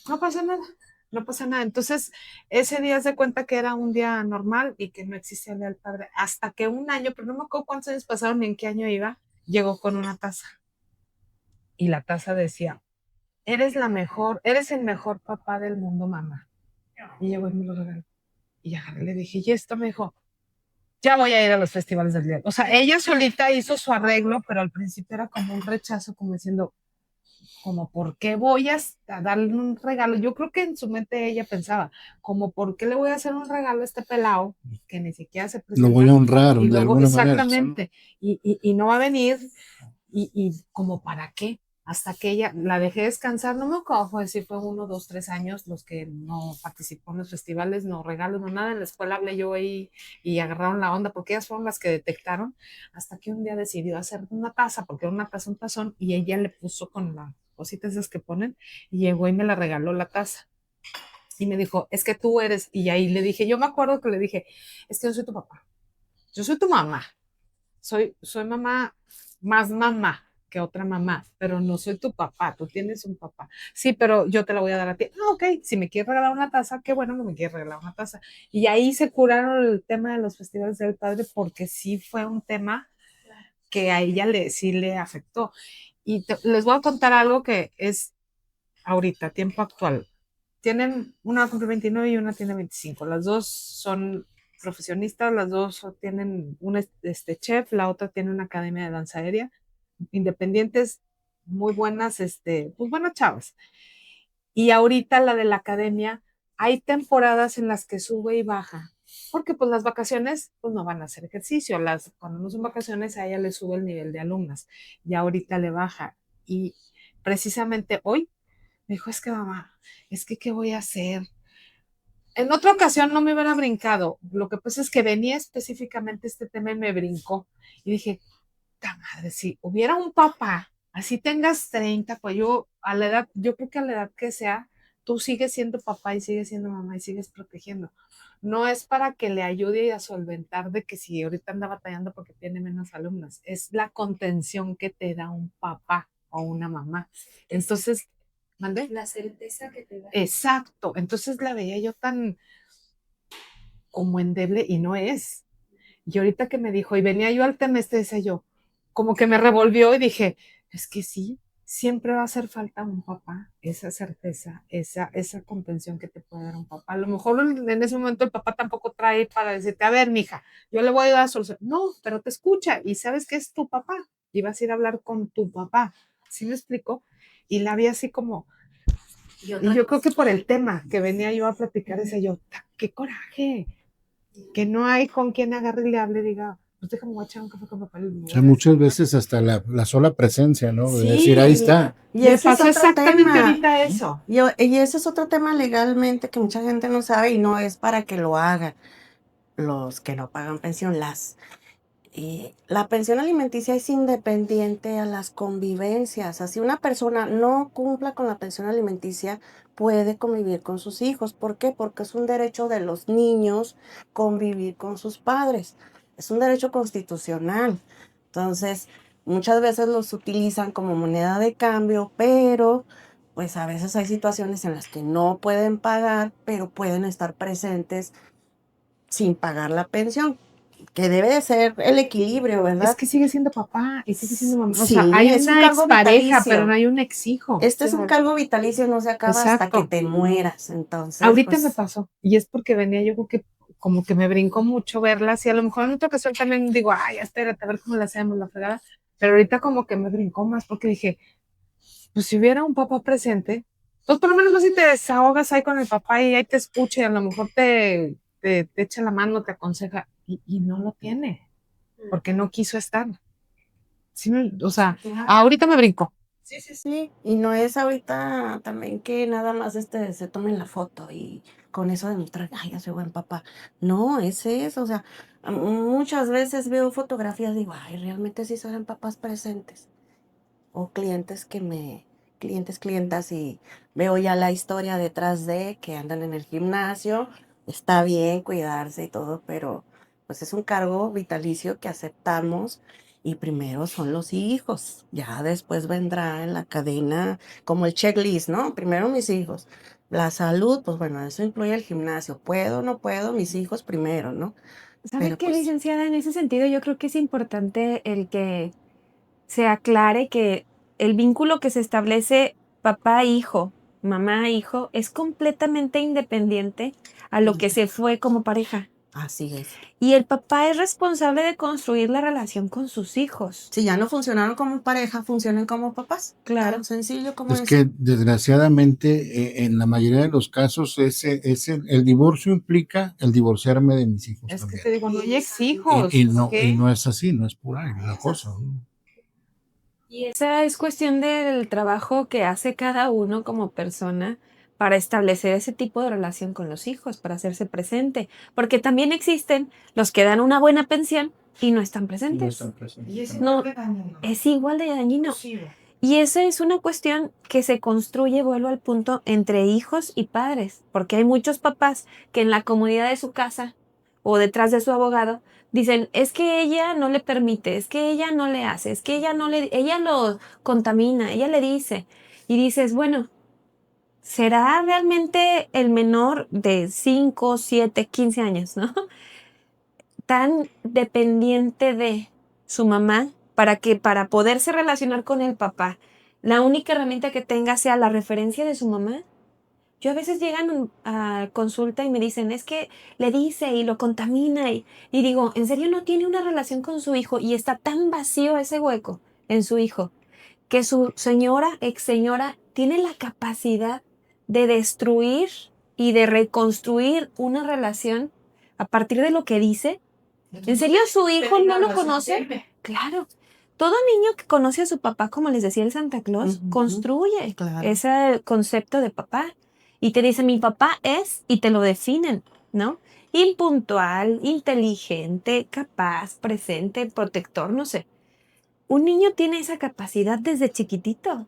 D: no pasa nada, no pasa nada. Entonces, ese día se cuenta que era un día normal y que no existía el Día del Padre. Hasta que un año, pero no me acuerdo cuántos años pasaron ni en qué año iba, llegó con una taza. Y la taza decía, eres el mejor papá del mundo, mamá. Y llegó y me lo regaló. Y agarré, le dije, y esto me dijo, ya voy a ir a los festivales del día. O sea, ella solita hizo su arreglo, pero al principio era como un rechazo, como diciendo, como, ¿por qué voy a darle un regalo? Yo creo que en su mente ella pensaba, como, ¿por qué le voy a hacer un regalo a este pelado que ni siquiera se presenta?
B: Lo voy a honrar
D: Y
B: de
D: luego,
B: alguna manera.
D: exactamente, y no va a venir, y como, ¿para qué? Hasta que ella la dejé descansar, no me acuerdo, fue decir, fue 1, 2, 3 años los que no participó en los festivales, no regalos, no nada. En la escuela hablé yo ahí y agarraron la onda, porque ellas fueron las que detectaron, hasta que un día decidió hacer una taza, porque era una taza, un tazón, y ella le puso con las cositas esas que ponen, y llegó y me la regaló la taza. Y me dijo, es que tú eres, y ahí le dije, yo me acuerdo que le dije, es que yo soy tu papá, yo soy tu mamá, soy mamá, más mamá. que otra mamá, pero no soy tu papá, tú tienes un papá. Sí, pero yo te la voy a dar a ti. Ah, ok, si me quieres regalar una taza, qué bueno que me quieres regalar una taza. Y ahí se curaron el tema de los festivales del padre porque sí fue un tema que a ella sí le afectó. Y les voy a contar algo que es ahorita, tiempo actual. Tienen, una cumple 29 y una tiene 25. Las dos son profesionistas, las dos tienen un chef, la otra tiene una academia de danza aérea, independientes, muy buenas, pues buenas chavas. Y ahorita la de la academia, hay temporadas en las que sube y baja, porque pues las vacaciones pues no van a hacer ejercicio, cuando no son vacaciones a ella le sube el nivel de alumnas, y ahorita le baja. Y precisamente hoy me dijo, es que mamá, es que ¿qué voy a hacer? En otra ocasión no me hubiera brincado, lo que pasa es que venía específicamente este tema y me brincó, y dije, ¡ta madre! Si hubiera un papá, así tengas 30, pues yo creo que a la edad que sea, tú sigues siendo papá y sigues siendo mamá y sigues protegiendo. No es para que le ayude a solventar de que si ahorita anda batallando porque tiene menos alumnas, es la contención que te da un papá o una mamá. Entonces, ¿mande?
C: La certeza que te da.
D: Exacto. Entonces la veía yo tan como endeble y no es. Y ahorita que me dijo, y venía yo al tema decía yo, como que me revolvió y dije, es que sí, siempre va a hacer falta un papá, esa certeza, esa contención que te puede dar un papá. A lo mejor en ese momento el papá tampoco trae para decirte, a ver, mija, yo le voy a dar solución. No, pero te escucha y sabes que es tu papá y vas a ir a hablar con tu papá. ¿Sí me explico? Y la vi así como, y yo creo que por el tema que venía yo a platicar, decía yo, qué coraje, que no hay con quien agarre y le hable y diga, pues déjame voy a echar un café con papá.
B: O sea, muchas veces hasta la sola presencia, ¿no? De
E: Sí,
B: decir, ahí está.
E: y
D: Me
E: ese es
D: pasó
E: otro
D: exactamente
E: tema.
D: ahorita eso.
E: Y ese es otro tema legalmente que mucha gente no sabe y no es para que lo hagan los que no pagan pensión. La pensión alimenticia es independiente a las convivencias. Así una persona no cumpla con la pensión alimenticia, puede convivir con sus hijos. ¿Por qué? Porque es un derecho de los niños convivir con sus padres. Es un derecho constitucional. Entonces, muchas veces los utilizan como moneda de cambio, pero pues a veces hay situaciones en las que no pueden pagar, pero pueden estar presentes sin pagar la pensión, que debe de ser el equilibrio,
D: Es
E: ¿verdad?
D: que sigue siendo papá y sigue siendo mamá. O
E: Sí,
D: sea, hay
E: es un
D: una
E: cargo
D: expareja,
E: vitalicio.
D: pero no hay un exijo.
E: Este es un cargo vitalicio, no se acaba hasta que
D: Exacto.
E: te mueras. Entonces,
D: Ahorita
E: pues,
D: me pasó. Y es porque venía yo creo que como que me brincó mucho verlas y a lo mejor en otra ocasión también digo, ay, espérate, a ver cómo la hacemos la fregada. Pero ahorita como que me brincó más porque dije, pues si hubiera un papá presente, pues por lo menos así te desahogas ahí con el papá y ahí te escucha y a lo mejor te echa la mano, te aconseja y no lo tiene porque no quiso estar. Sí, o sea, ahorita me brincó.
E: sí. Y no es ahorita también que nada más se tomen la foto y con eso demostrar, ay, yo soy buen papá. No, es eso. O sea, muchas veces veo fotografías y digo, ay, realmente sí son papás presentes. O clientas y veo ya la historia detrás de que andan en el gimnasio. Está bien cuidarse y todo, pero pues es un cargo vitalicio que aceptamos y primero son los hijos, ya después vendrá en la cadena como el checklist, ¿no? Primero mis hijos. La salud, pues bueno, eso incluye el gimnasio. ¿Puedo, no puedo? Mis hijos primero, ¿no?
C: ¿Sabe
E: Pero
C: qué,
E: pues
C: licenciada? En ese sentido, yo creo que es importante el que se aclare que el vínculo que se establece papá-hijo, mamá-hijo, es completamente independiente a lo que se fue como pareja.
E: así es.
C: Y el papá es responsable de construir la relación con sus hijos.
E: Si ya no funcionaron como pareja, funcionen como papás.
C: Claro.
E: Tan sencillo como
B: Es
E: eso.
B: que desgraciadamente en la mayoría de los casos el divorcio implica el divorciarme de mis hijos
D: Es que
B: también.
D: te digo, no hay hijos.
B: Y no es así, no es pura la cosa, ¿no?
C: Y esa es cuestión del trabajo que hace cada uno como persona para establecer ese tipo de relación con los hijos, para hacerse presente. Porque también existen los que dan una buena pensión y no están presentes.
B: No están presentes.
D: Y ese
C: No,
D: es dañino.
C: es igual de dañino.
D: Sí,
C: Y esa es una cuestión que se construye, vuelvo al punto, entre hijos y padres. Porque hay muchos papás que en la comodidad de su casa o detrás de su abogado, dicen, es que ella no le permite, es que ella no le hace, es que ella lo contamina, ella le dice. Y dices, bueno, ¿será realmente el menor de 5, 7, 15 años, ¿no? Tan dependiente de su mamá para poderse relacionar con el papá, la única herramienta que tenga sea la referencia de su mamá? Yo a veces llegan a consulta y me dicen, es que le dice y lo contamina y digo, ¿en serio no tiene una relación con su hijo y está tan vacío ese hueco en su hijo que su señora, ex señora, tiene la capacidad de destruir y de reconstruir una relación a partir de lo que dice? ¿En serio su hijo no lo conoce? Claro. Todo niño que conoce a su papá, como les decía el Santa Claus, construye
E: Claro.
C: ese concepto de papá. Y te dice, mi papá es, y te lo definen, ¿no? Impuntual, inteligente, capaz, presente, protector, no sé. Un niño tiene esa capacidad desde chiquitito.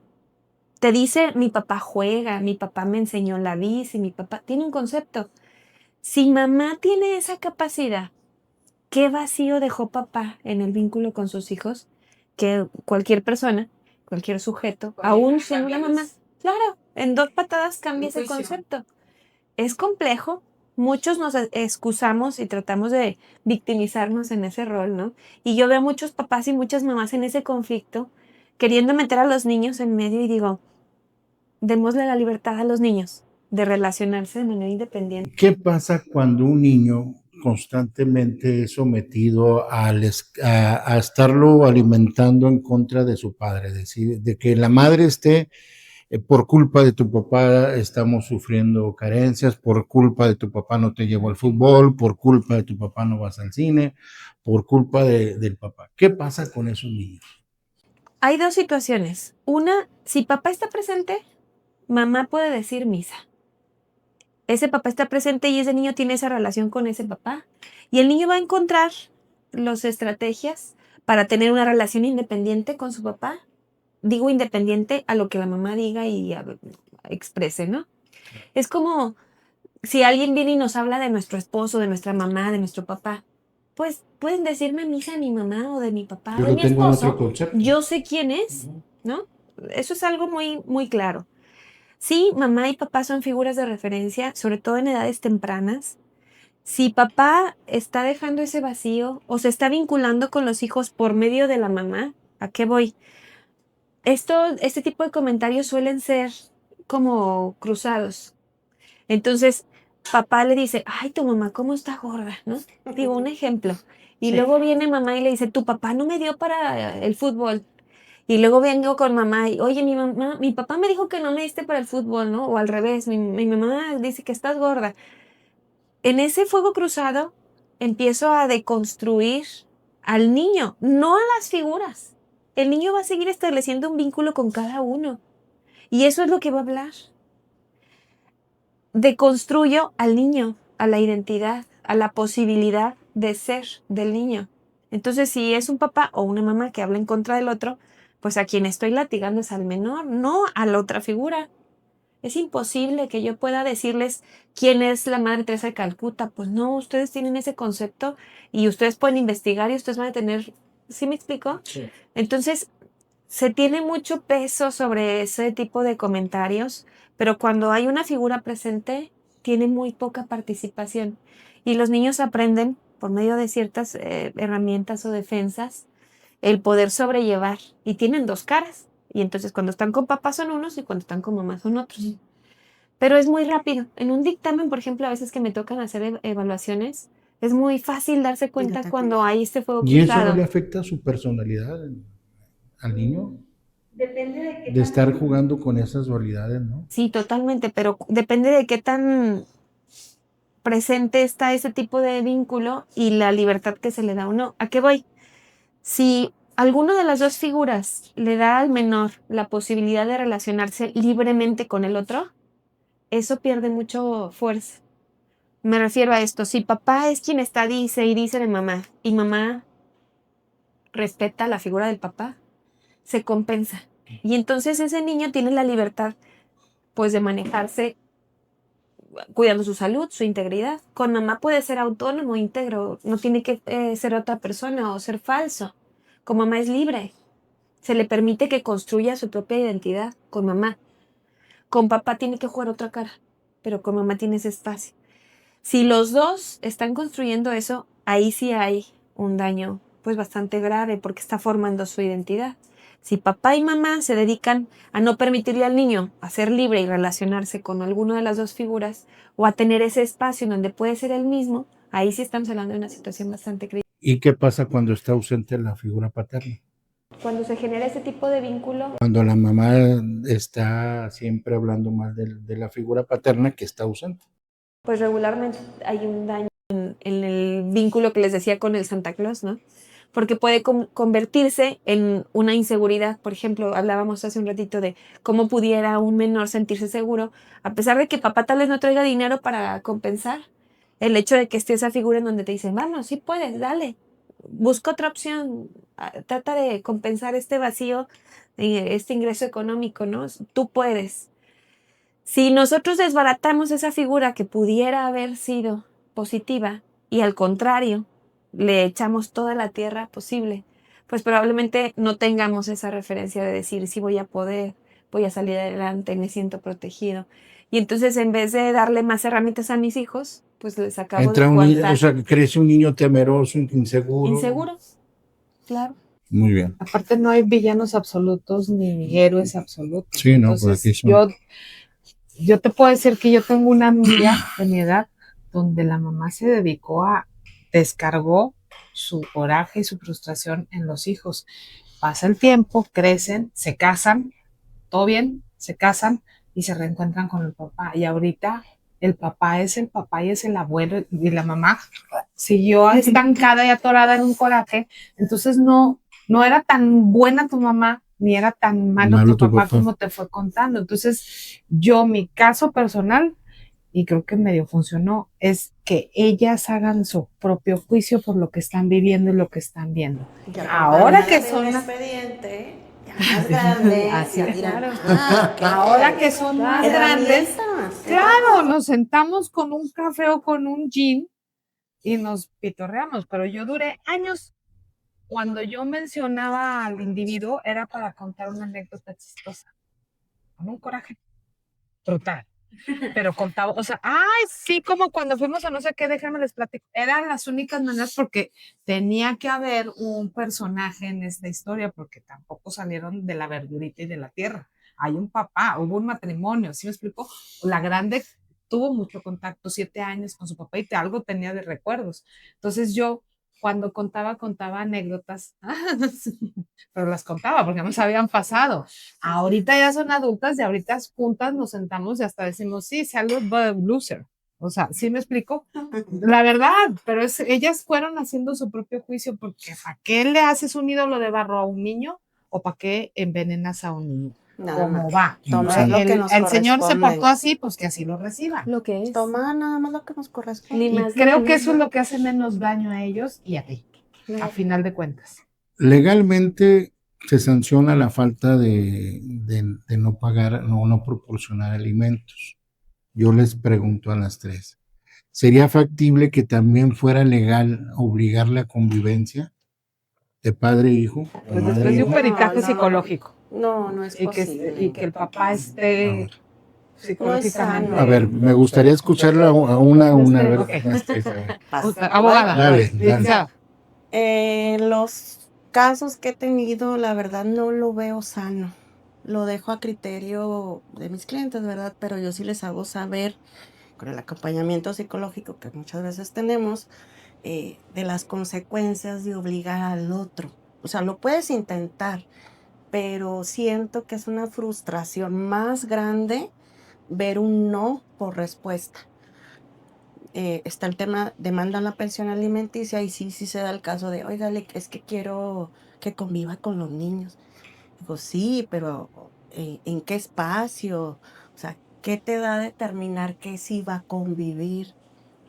C: Te dice, mi papá juega, mi papá me enseñó la bici, mi papá tiene un concepto. Si mamá tiene esa capacidad, ¿qué vacío dejó papá en el vínculo con sus hijos? Que cualquier persona, cualquier sujeto, aún siendo una mamá, claro, en 2 patadas cambia ese concepto. Es complejo. Muchos nos excusamos y tratamos de victimizarnos en ese rol, ¿no? Y yo veo muchos papás y muchas mamás en ese conflicto, queriendo meter a los niños en medio y digo, démosle la libertad a los niños de relacionarse de manera independiente.
B: ¿Qué pasa cuando un niño constantemente es sometido a estarlo alimentando en contra de su padre? Es decir, de que la madre esté, por culpa de tu papá estamos sufriendo carencias, por culpa de tu papá no te llevo al fútbol, por culpa de tu papá no vas al cine, por culpa del papá. ¿Qué pasa con esos niños?
C: Hay 2 situaciones. Una, si papá está presente, mamá puede decir misa. Ese papá está presente y ese niño tiene esa relación con ese papá. Y el niño va a encontrar las estrategias para tener una relación independiente con su papá. Digo independiente a lo que la mamá diga y exprese, ¿no? Es como si alguien viene y nos habla de nuestro esposo, de nuestra mamá, de nuestro papá. Pues pueden decirme misa de mi mamá o de mi papá,
B: Yo
C: de
B: lo
C: mi
B: tengo en otro
C: esposo.
B: concepto.
C: Yo sé quién es, ¿no? Eso es algo muy, muy claro. Sí, mamá y papá son figuras de referencia, sobre todo en edades tempranas. Si papá está dejando ese vacío o se está vinculando con los hijos por medio de la mamá, ¿a qué voy? Este tipo de comentarios suelen ser como cruzados. Entonces, papá le dice, ay, tu mamá, ¿cómo está gorda? ¿No? Digo, un ejemplo. Y
E: Sí.
C: luego viene mamá y le dice, tu papá no me dio para el fútbol. Y luego vengo con mamá y, oye, mi papá me dijo que no me diste para el fútbol, ¿no? O al revés, mi mamá dice que estás gorda. En ese fuego cruzado empiezo a deconstruir al niño, no a las figuras. El niño va a seguir estableciendo un vínculo con cada uno. Y eso es lo que va a hablar. Deconstruyo al niño, a la identidad, a la posibilidad de ser del niño. Entonces, si es un papá o una mamá que habla en contra del otro, pues a quien estoy latigando es al menor, no a la otra figura. Es imposible que yo pueda decirles quién es la Madre Teresa de Calcuta. Pues no, ustedes tienen ese concepto y ustedes pueden investigar y ustedes van a tener... ¿Sí me explico?
B: Sí.
C: Entonces, se tiene mucho peso sobre ese tipo de comentarios, pero cuando hay una figura presente, tiene muy poca participación. Y los niños aprenden, por medio de ciertas herramientas o defensas, el poder sobrellevar. Y tienen 2 caras. Y entonces cuando están con papá son unos y cuando están con mamá son otros. Pero es muy rápido. En un dictamen, por ejemplo, a veces que me tocan hacer evaluaciones, es muy fácil darse cuenta
E: date
C: cuando hay este fuego
B: ¿Y eso no
C: cruzado.
B: le afecta a su personalidad al niño?
C: Depende de qué
B: De estar jugando con esas dualidades, ¿no?
C: Sí, totalmente, pero depende de qué tan presente está ese tipo de vínculo y la libertad que se le da o no. ¿A qué voy? Si alguna de las 2 figuras le da al menor la posibilidad de relacionarse libremente con el otro, eso pierde mucho fuerza. Me refiero a esto, si papá es quien está dice y dice de mamá y mamá respeta la figura del papá, se compensa. Y entonces ese niño tiene la libertad pues de manejarse cuidando su salud, su integridad. Con mamá puede ser autónomo, íntegro, no tiene que ser otra persona o ser falso. Con mamá es libre, se le permite que construya su propia identidad con mamá. Con papá tiene que jugar otra cara, pero con mamá tiene ese espacio. Si los dos están construyendo eso, ahí sí hay un daño pues bastante grave porque está formando su identidad. Si papá y mamá se dedican a no permitirle al niño a ser libre y relacionarse con alguna de las dos figuras o a tener ese espacio en donde puede ser él mismo, ahí sí estamos hablando de una situación bastante crítica.
B: ¿Y qué pasa cuando está ausente la figura paterna?
C: Cuando se genera ese tipo de vínculo,
B: Cuando la mamá está siempre hablando mal de la figura paterna que está ausente.
C: pues regularmente hay un daño en el vínculo que les decía con el Santa Claus, ¿no? Porque puede convertirse en una inseguridad. Por ejemplo, hablábamos hace un ratito de cómo pudiera un menor sentirse seguro, a pesar de que papá tal vez no traiga dinero para compensar el hecho de que esté esa figura en donde te dicen, vamos, sí puedes, dale, busca otra opción, trata de compensar este vacío, este ingreso económico, ¿no? Tú puedes. Si nosotros desbaratamos esa figura que pudiera haber sido positiva y al contrario le echamos toda la tierra posible, pues probablemente no tengamos esa referencia de decir sí voy a poder, voy a salir adelante, me siento protegido. Y entonces en vez de darle más herramientas a mis hijos, pues les acabo
B: Entra
C: de
B: un niño,
C: coartar.
B: o sea, crece un niño temeroso, inseguro.
C: Inseguro, claro.
B: Muy bien.
D: Aparte no hay villanos absolutos ni héroes absolutos.
B: Sí, no, pues
D: Entonces,
B: aquí son.
D: yo te puedo decir que yo tengo una amiga de mi edad donde la mamá se dedicó descargó su coraje y su frustración en los hijos. Pasa el tiempo, crecen, se casan, todo bien, se casan y se reencuentran con el papá. Y ahorita el papá es el papá y es el abuelo y la mamá siguió estancada y atorada en un coraje. Entonces no era tan buena tu mamá ni era tan malo tu papá como te fue contando. Entonces mi caso personal, y creo que medio funcionó, es que ellas hagan su propio juicio por lo que están viviendo y lo que están viendo.
E: Ya
D: Ahora que
E: acompáñala de
D: son
E: un expediente, ya más grande,
D: Así
E: ya
D: es.
E: dirán,
C: Claro.
E: ok,
D: ahora que son más grandes,
E: herramientas.
D: claro, nos sentamos con un café o con un gin y nos pitorreamos, pero yo duré años. Cuando yo mencionaba al individuo era para contar una anécdota chistosa, con un coraje brutal. Pero contaba, o sea, ay, sí, como cuando fuimos a no sé qué, déjenme les platico. Eran las únicas maneras porque tenía que haber un personaje en esta historia, porque tampoco salieron de la verdurita y de la tierra. Hay un papá, hubo un matrimonio, ¿sí me explico? La grande tuvo mucho contacto, 7 años con su papá y algo tenía de recuerdos. Entonces yo, cuando contaba anécdotas, pero las contaba porque no se habían pasado. Ahorita ya son adultas y ahorita juntas nos sentamos y hasta decimos, sí, salud, loser. O sea, ¿sí me explico? La verdad, pero ellas fueron haciendo su propio juicio porque ¿para qué le haces un ídolo de barro a un niño o para qué envenenas a un niño?
E: Nada
D: ¿Cómo
E: más.
D: va?
E: Tomar lo que nos
D: El señor se
E: corresponde.
D: portó así, pues que así lo reciba.
C: Lo que es.
E: Toma nada más lo que nos corresponde.
C: Ni
D: Y
C: más
D: creo
C: ni
D: que eso es
C: menos.
D: lo que hace menos daño a ellos y a ti, a final de cuentas.
B: Legalmente se sanciona la falta de no pagar, no proporcionar alimentos. Yo les pregunto a las tres, ¿sería factible que también fuera legal obligar la convivencia de padre e hijo?
D: Pues después de un
E: No,
D: peritaje
E: no.
D: psicológico
E: No es posible.
D: y que el papá esté psicológicamente.
E: No es
B: A ver, me gustaría escucharla a una. A ver,
D: Ok.
E: Pasa.
D: Abogada.
B: Dale.
E: Los casos que he tenido, la verdad no lo veo sano. Lo dejo a criterio de mis clientes, ¿verdad? Pero yo sí les hago saber, con el acompañamiento psicológico que muchas veces tenemos, de las consecuencias de obligar al otro. O sea, lo puedes intentar, pero siento que es una frustración más grande ver un no por respuesta. Está el tema, demandan la pensión alimenticia y sí se da el caso de, oígale, es que quiero que conviva con los niños. Digo, sí, pero ¿en qué espacio? O sea, ¿qué te da a determinar que sí va a convivir?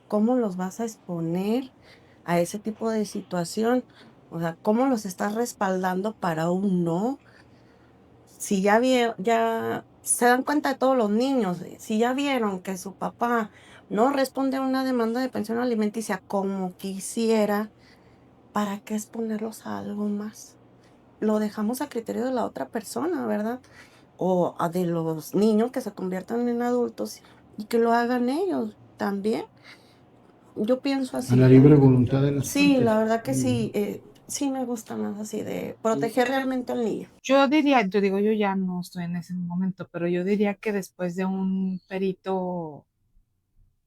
E: ¿Cómo los vas a exponer a ese tipo de situación? O sea, ¿cómo los estás respaldando para un no? Si ya se dan cuenta de todos los niños. Si ya vieron que su papá no responde a una demanda de pensión alimenticia como quisiera, ¿para qué exponerlos a algo más? Lo dejamos a criterio de la otra persona, ¿verdad? O de los niños que se conviertan en adultos y que lo hagan ellos también. Yo pienso así.
B: A la libre voluntad de las
E: Sí,
B: partes.
E: la verdad que sí. Sí me gusta más así de proteger realmente al niño.
D: Yo diría, yo digo, yo ya no estoy en ese momento, pero yo diría que después de un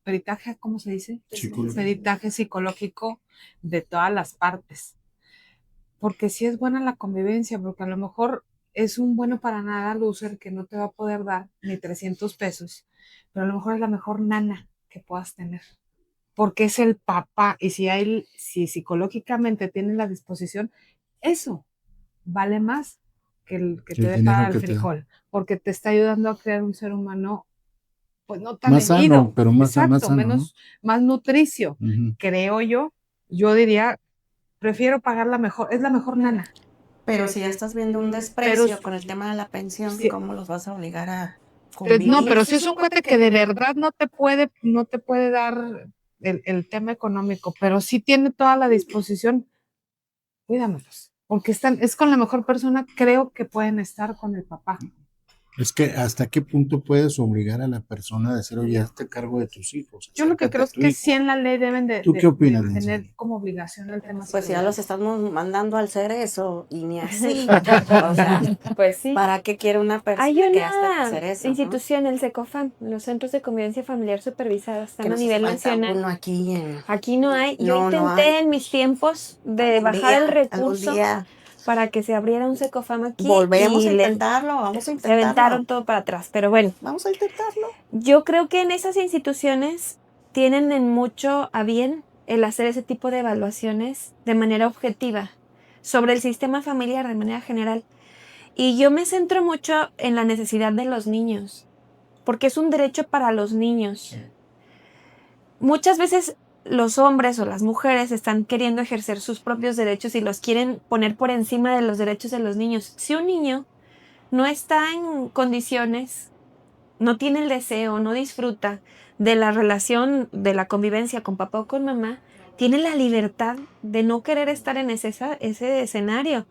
D: peritaje, ¿cómo se dice?
B: Psicológico.
D: Peritaje psicológico de todas las partes. Porque sí es buena la convivencia, porque a lo mejor es un bueno para nada loser que no te va a poder dar ni 300 pesos, pero a lo mejor es la mejor nana que puedas tener. Porque es el papá, y si psicológicamente tiene la disposición, eso vale más que el que
B: Que
D: te
B: el
D: dé
B: dinero
D: para el
B: que te da.
D: frijol, porque te está ayudando a crear un ser humano, pues no tan
B: Más
D: herido,
B: sano, pero más
D: exacto,
B: sano, ¿no?
D: más nutricio,
B: Ujú.
D: creo yo diría, prefiero pagar es la mejor nana.
E: Pero si ya estás viendo un
D: Pero
E: desprecio con el tema de la pensión,
D: sí,
E: ¿cómo los vas a obligar a
D: no,
E: convivir?
D: pero si es un cuate que de verdad no te puede dar el tema económico, pero sí tiene toda la disposición, cuídamelos, porque es con la mejor persona, creo que pueden estar con el papá.
B: Es que hasta qué punto puedes obligar a la persona a decir, oye, hazte cargo de tus hijos.
D: Yo lo que
B: acércate
D: creo
B: a
D: es
B: tu
D: que
B: hijo.
D: sí en la ley deben
B: ¿Tú qué opinas,
D: de tener
B: Lindsay?
D: como obligación el tema
E: Pues ya
D: psicológico.
E: los estamos mandando al cerezo y ni así. O sea,
C: Pues sí.
E: ¿para qué quiere una persona
C: Hay
E: que ya está en
C: una
E: cerezo? ¿no?
C: institución, el SECOFAM, los Centros de Convivencia Familiar Supervisados,
E: Que
C: están a
E: nos
C: nivel
E: falta
C: nacional.
E: uno aquí en...
C: Aquí no hay. Yo
E: No, no
C: intenté
E: hay.
C: en mis tiempos de
E: Algún
C: bajar el
E: día, algún
C: recurso
E: día
C: para que se abriera un SECOFAM aquí
E: volvemos a
C: y
E: intentarlo, vamos a
C: se
E: intentarlo.
C: aventaron todo para atrás. Pero bueno,
E: Vamos a intentarlo.
C: yo creo que en esas instituciones tienen en mucho a bien el hacer ese tipo de evaluaciones de manera objetiva sobre el sistema familiar de manera general. Y yo me centro mucho en la necesidad de los niños, porque es un derecho para los niños. Muchas veces los hombres o las mujeres están queriendo ejercer sus propios derechos y los quieren poner por encima de los derechos de los niños. Si un niño no está en condiciones, no tiene el deseo, no disfruta de la relación, de la convivencia con papá o con mamá, tiene la libertad de no querer estar en ese escenario.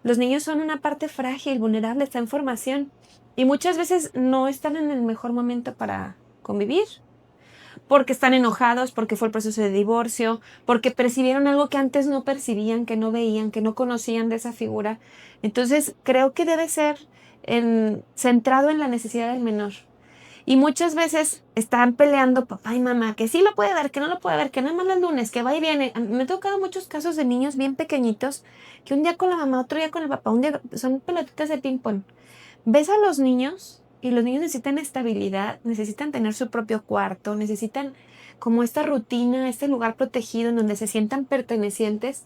C: Los niños son una parte frágil, vulnerable, está en formación y muchas veces no están en el mejor momento para convivir. Porque están enojados, porque fue el proceso de divorcio, porque percibieron algo que antes no percibían, que no veían, que no conocían de esa figura. Entonces, creo que debe ser centrado en la necesidad del menor. Y muchas veces están peleando papá y mamá, que sí lo puede ver, que no lo puede ver, que nada más los lunes, que va y viene. Me he tocado muchos casos de niños bien pequeñitos, que un día con la mamá, otro día con el papá, un día son pelotitas de ping-pong. Ves a los niños y los niños necesitan estabilidad, necesitan tener su propio cuarto, necesitan como esta rutina, este lugar protegido en donde se sientan pertenecientes.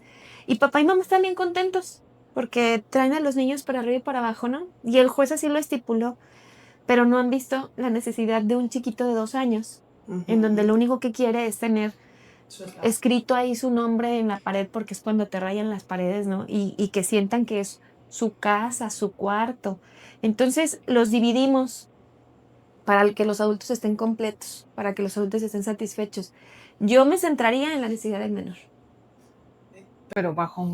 C: Y papá y mamá están bien contentos porque traen a los niños para arriba y para abajo, ¿no? Y el juez así lo estipuló, pero no han visto la necesidad de un chiquito de 2 años, en donde lo único que quiere es tener escrito ahí su nombre en la pared porque es cuando te rayan las paredes, ¿no? Y que sientan que es su casa, su cuarto. Entonces los dividimos para que los adultos estén completos, para que los adultos estén satisfechos. Yo me centraría en la necesidad del menor.
D: Pero bajo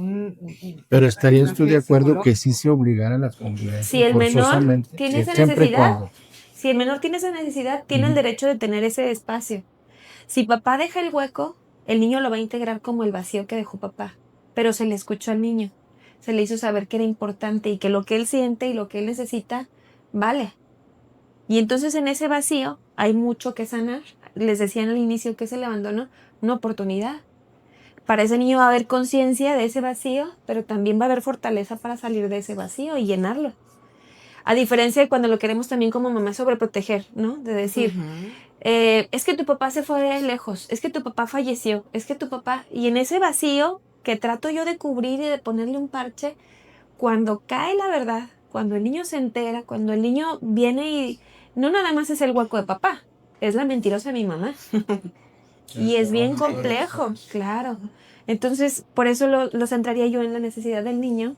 B: Pero estarías tú de acuerdo que sí se obligara a la convivencia
C: Si el menor
B: forzosamente,
C: tiene esa
B: siempre y
C: necesidad,
B: cuando.
C: si el menor tiene esa necesidad, tiene el derecho de tener ese espacio. Si papá deja el hueco, el niño lo va a integrar como el vacío que dejó papá, pero se le escuchó al niño, se le hizo saber que era importante y que lo que él siente y lo que él necesita vale. Y entonces en ese vacío hay mucho que sanar. Les decían al inicio que es el abandono, una oportunidad. Para ese niño va a haber conciencia de ese vacío, pero también va a haber fortaleza para salir de ese vacío y llenarlo. A diferencia de cuando lo queremos también como mamá sobreproteger, ¿no? De decir, es que tu papá se fue lejos, es que tu papá falleció, es que tu papá... Y en ese vacío que trato yo de cubrir y de ponerle un parche, cuando cae la verdad, cuando el niño se entera, cuando el niño viene y... No nada más es el hueco de papá, es la mentirosa de mi mamá. Y es bien complejo, claro. Entonces, por eso lo centraría yo en la necesidad del niño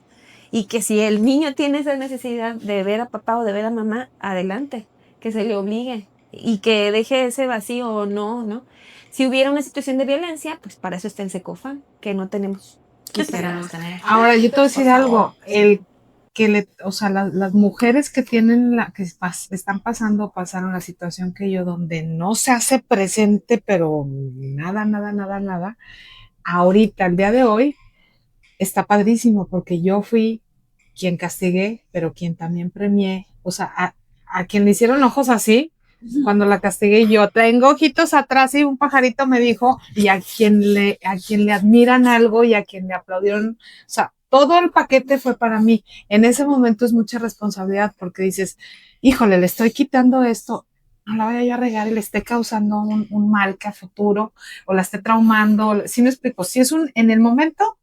C: Y que si el niño tiene esa necesidad de ver a papá o de ver a mamá, adelante, que se le obligue y que deje ese vacío o no, ¿no? Si hubiera una situación de violencia, pues para eso está el Secofan, que no tenemos. Quisiéramos tener.
D: Ahora, yo te voy a decir
E: Por favor.
D: algo, o sea, las mujeres que tienen están pasaron la situación que yo, donde no se hace presente, pero nada, ahorita, el día de hoy, está padrísimo, porque yo fui quien castigué, pero quien también premié, o sea, a quien le hicieron ojos así, cuando la castigué yo, tengo ojitos atrás y un pajarito me dijo, y a quien le admiran algo y a quien le aplaudieron, o sea, todo el paquete fue para mí. En ese momento es mucha responsabilidad porque dices, híjole, le estoy quitando esto, no la vaya yo a regar y le esté causando un mal que a futuro, o la esté traumando, ¿sí me explico? Si es en el momento,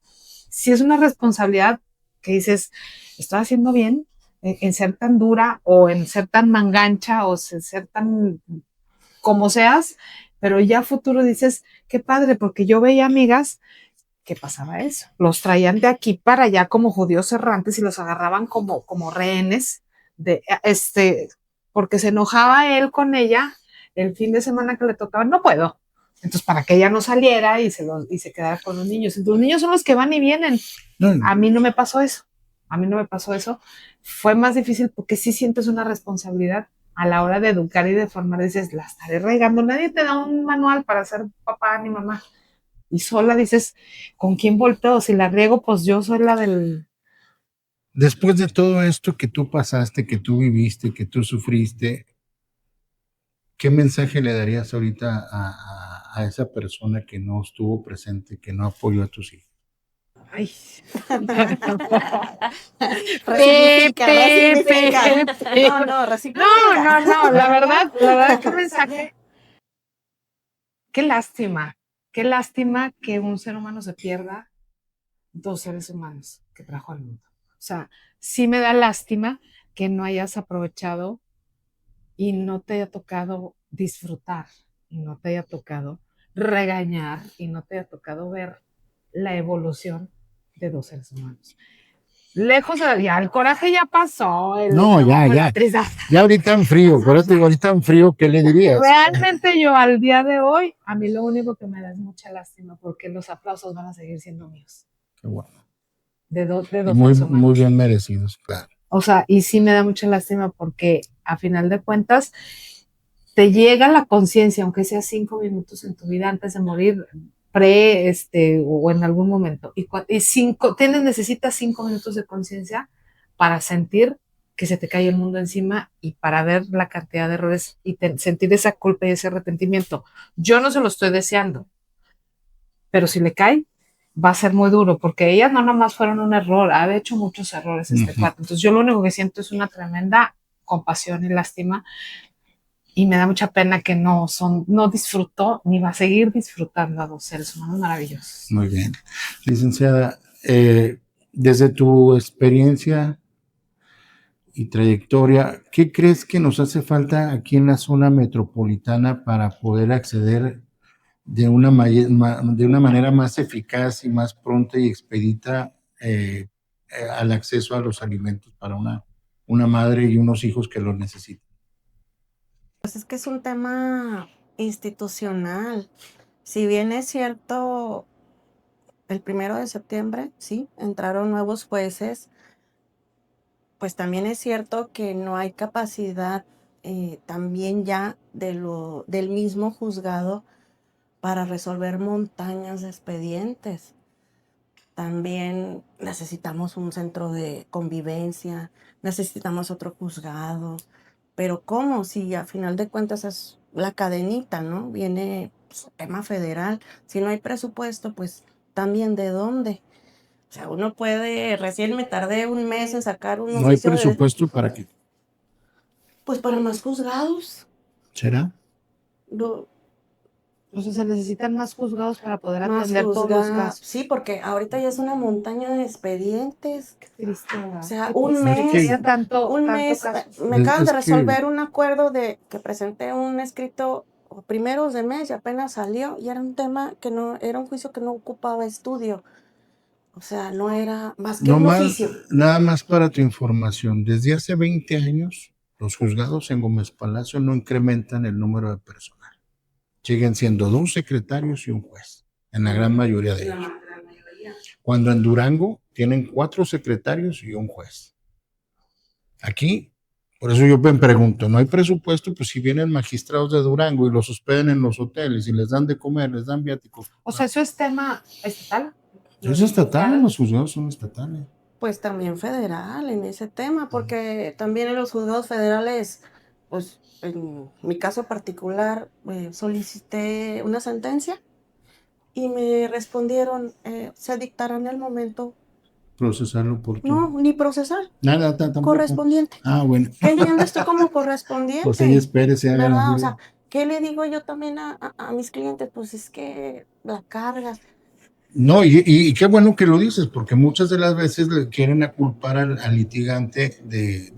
D: si es una responsabilidad que dices, estoy haciendo bien, en ser tan dura o en ser tan mangancha o en ser tan como seas, pero ya a futuro dices, qué padre, porque yo veía amigas que pasaba eso, los traían de aquí para allá como judíos errantes y los agarraban como rehenes, porque se enojaba él con ella el fin de semana que le tocaba, no puedo. Entonces, para que ella no saliera y se quedara con los niños. Entonces, los niños son los que van y vienen. A mí no me pasó eso. Fue más difícil porque sí sientes una responsabilidad a la hora de educar y de formar. Dices, la estaré regando. Nadie te da un manual para ser papá ni mamá. Y sola dices, ¿con quién volteo? Si la riego, pues yo soy la del...
B: Después de todo esto que tú pasaste, que tú viviste, que tú sufriste, ¿qué mensaje le darías ahorita a esa persona que no estuvo presente, que no apoyó a tus hijos?
D: Ay.
E: Resignifica. No, resignifica.
D: No, la verdad, qué mensaje. Qué lástima que un ser humano se pierda 2 seres humanos que trajo al mundo. O sea, sí me da lástima que no hayas aprovechado y no te haya tocado disfrutar, y no te haya tocado regañar, y no te haya tocado ver la evolución de 2 seres humanos. Lejos ya el coraje ya pasó.
B: Ya ahorita en frío, por eso digo, ahorita en frío, ¿qué le dirías?
D: Realmente yo al día de hoy, a mí lo único que me da es mucha lástima porque los aplausos van a seguir siendo míos.
B: Qué bueno.
D: De dos
B: Muy bien merecidos, claro.
D: O sea, y sí me da mucha lástima porque a final de cuentas te llega la conciencia, aunque sea 5 minutos en tu vida antes de morir, o en algún momento. Necesitas 5 minutos de conciencia para sentir que se te cae el mundo encima y para ver la cantidad de errores y sentir esa culpa y ese arrepentimiento. Yo no se lo estoy deseando, pero si le cae, va a ser muy duro, porque ellas no nomás fueron un error, ha hecho muchos errores cuate. Entonces yo lo único que siento es una tremenda compasión y lástima, y me da mucha pena que no disfrutó ni va a seguir disfrutando a 2 seres humanos maravillosos.
B: Muy bien. Licenciada, desde tu experiencia y trayectoria, ¿qué crees que nos hace falta aquí en la zona metropolitana para poder acceder de una manera más eficaz y más pronta y expedita al acceso a los alimentos para una madre y unos hijos que lo necesitan?
E: Pues es que es un tema institucional. Si bien es cierto, el 1 de septiembre, sí, entraron nuevos jueces, pues también es cierto que no hay capacidad también ya del mismo juzgado para resolver montañas de expedientes. También necesitamos un centro de convivencia, necesitamos otro juzgado. Pero ¿cómo? Si a final de cuentas es la cadenita, ¿no? Viene pues, tema federal. Si no hay presupuesto, pues también ¿de dónde? O sea, uno puede, recién me tardé un mes en sacar un
B: ¿No hay
E: oficio
B: presupuesto para qué?
E: pues para más juzgados.
B: ¿Será?
E: No,
D: O sea, se necesitan más juzgados para poder
E: más
D: atender todos los casos.
E: Sí, porque ahorita ya es una montaña de expedientes.
D: Qué triste, ¿verdad?
E: O sea,
D: Qué
E: un
D: triste que
E: mes,
D: haya tanto caso.
E: me acaban de
B: Es que-
E: resolver un acuerdo de que presenté un escrito a primeros de mes y apenas salió, y era un tema que no, era un juicio que no ocupaba estudio. O sea, no era más que
B: No
E: un
B: más,
E: oficio.
B: nada más para tu información, desde hace 20 años los juzgados en Gómez Palacio no incrementan el número de personal. Siguen siendo 2 secretarios y un juez, en la gran mayoría de ellos. Cuando en Durango tienen 4 secretarios y un juez. Aquí, por eso yo me pregunto, no hay presupuesto, pues si vienen magistrados de Durango y los hospeden en los hoteles y les dan de comer, les dan viáticos.
D: O sea, eso es tema estatal.
B: Es estatal, los juzgados son estatales.
E: Pues también federal en ese tema, porque también en los juzgados federales, pues en mi caso particular, solicité una sentencia y me respondieron, se dictará en el momento.
B: Procesarlo por ti.
E: No, ni procesar,
B: Nada, tampoco.
E: correspondiente.
B: Ah, bueno.
E: ¿Qué entiendes tú como
B: Pues ahí
E: correspondiente?
B: espérese, haga la
E: ¿Verdad? O
B: fila.
E: sea, ¿qué le digo yo también a mis clientes? Pues es que la cargas.
B: No, y qué bueno que lo dices, porque muchas de las veces le quieren aculpar al litigante de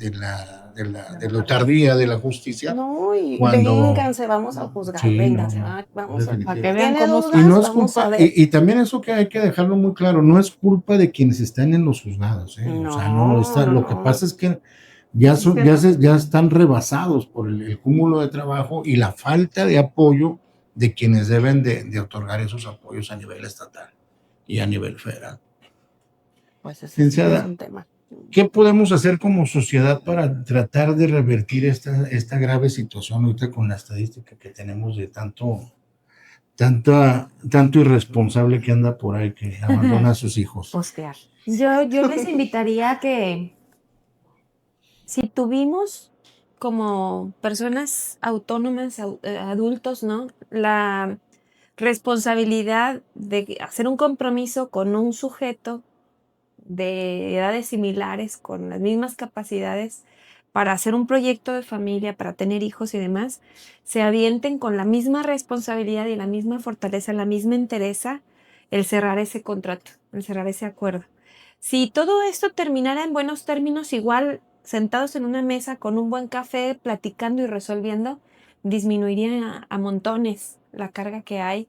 B: lo tardía de la justicia.
E: No, y
B: Cuando-
E: vénganse, vamos a juzgar,
B: Sí,
E: vénganse,
B: no, no,
E: vamos a...
B: definitivo.
D: Para que vean
E: ¿Tiene
D: cómo
E: dudas?
B: Y no es
E: Vamos a
B: culpa,
E: ver.
B: y también eso que hay que dejarlo muy claro, no es culpa de quienes están en los juzgados, ¿eh? O sea, no, lo que
E: No.
B: pasa es que ya están rebasados por el cúmulo de trabajo y la falta de apoyo de quienes deben de otorgar esos apoyos a nivel estatal y a nivel federal.
E: Pues ese sí es
B: Licenciada,
E: un tema.
B: ¿qué podemos hacer como sociedad para tratar de revertir esta grave situación ahorita con la estadística que tenemos de tanto irresponsable que anda por ahí que abandona a sus hijos?
E: Postear.
C: Yo les invitaría a que si tuvimos como personas autónomas, adultos, ¿no? La responsabilidad de hacer un compromiso con un sujeto de edades similares, con las mismas capacidades, para hacer un proyecto de familia, para tener hijos y demás, se avienten con la misma responsabilidad y la misma fortaleza, la misma entereza, el cerrar ese contrato, el cerrar ese acuerdo. Si todo esto terminara en buenos términos, igual sentados en una mesa con un buen café, platicando y resolviendo, disminuiría a montones la carga que hay,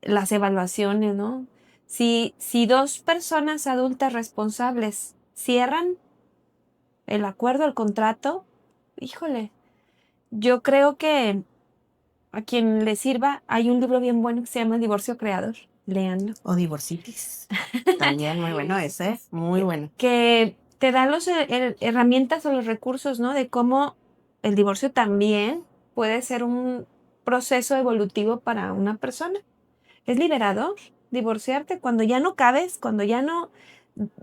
C: las evaluaciones, ¿no? Si 2 personas adultas responsables cierran el acuerdo, el contrato, híjole, yo creo que a quien le sirva, hay un libro bien bueno que se llama Divorcio Creador, léanlo,
E: O divorcitis. También muy bueno ese, muy bueno.
C: que te da las herramientas o los recursos, ¿no? De cómo el divorcio también puede ser un proceso evolutivo para una persona. Es liberador divorciarte cuando ya no cabes, cuando ya no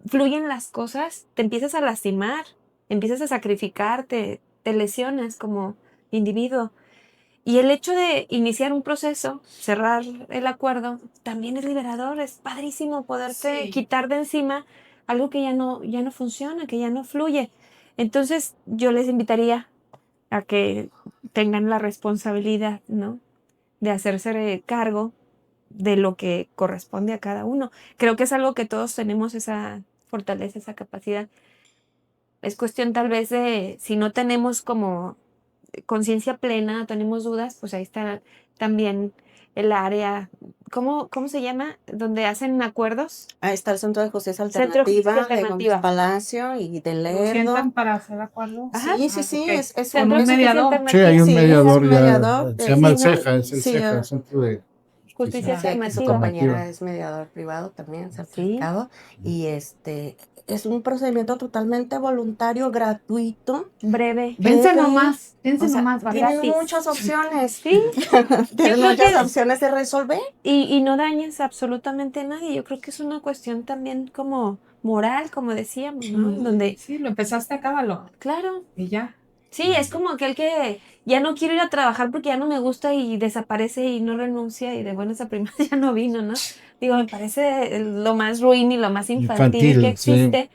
C: fluyen las cosas, te empiezas a lastimar, empiezas a sacrificarte, te lesionas como individuo. Y el hecho de iniciar un proceso, cerrar el acuerdo, también es liberador, es padrísimo poderte quitar de encima algo que ya no funciona, que ya no fluye. Entonces, yo les invitaría a que tengan la responsabilidad, ¿no? De hacerse cargo de lo que corresponde a cada uno. Creo que es algo que todos tenemos esa fortaleza, esa capacidad. Es cuestión tal vez de, si no tenemos como conciencia plena, tenemos dudas, pues ahí está también el área, ¿cómo se llama? Donde hacen acuerdos.
E: Ahí está el Centro de Justicia
C: Centro de Justicia
E: Alternativa de
C: Alternativa.
E: Gómez Palacio y de
D: ¿Lo
E: Lerdo.
D: sientan para hacer acuerdos?
C: Ajá.
E: Sí,
D: ok.
E: es
D: Con un
E: es-
D: mediador.
B: Sí, hay un
E: Sí, es
B: mediador
E: un
B: ya,
E: mediador,
B: se llama el
E: sí, no,
B: CEJA, es el
E: sí,
B: CEJA, Centro de
C: Justicia
E: Sí, que su
C: alternativa.
E: compañera es mediador privado también, certificado. Y es un procedimiento totalmente voluntario, gratuito.
C: Breve.
D: Piense
E: breve,
D: nomás, piense
E: o sea,
D: nomás,
E: tienen
C: gratis.
E: muchas opciones.
C: Sí.
E: Tienen
C: creo
E: muchas
C: que-
E: opciones de resolver.
C: Y no dañes absolutamente a nadie. Yo creo que es una cuestión también como moral, como decíamos, ¿no? Donde,
D: Sí, lo empezaste, acábalo.
C: claro,
D: Y ya.
C: sí, es como aquel que ya no quiero ir a trabajar porque ya no me gusta y desaparece y no renuncia y de buenas a primas ya no vino, ¿no? Digo, me parece lo más ruin y lo más infantil que
B: sí.
C: existe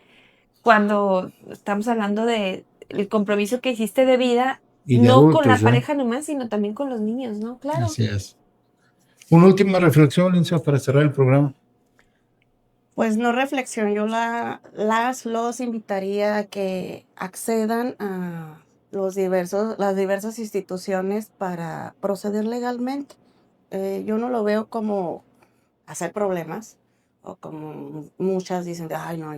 C: cuando estamos hablando de el compromiso que hiciste de vida,
B: Y de
C: no con la
B: adultos, ¿eh?
C: pareja nomás, sino también con los niños, ¿no? Claro.
B: Así es. Una última reflexión, Lindsay, para cerrar el programa.
E: Pues no reflexión, yo los invitaría a que accedan a las diversas instituciones para proceder legalmente. Yo no lo veo como hacer problemas, o como muchas dicen, ay, no,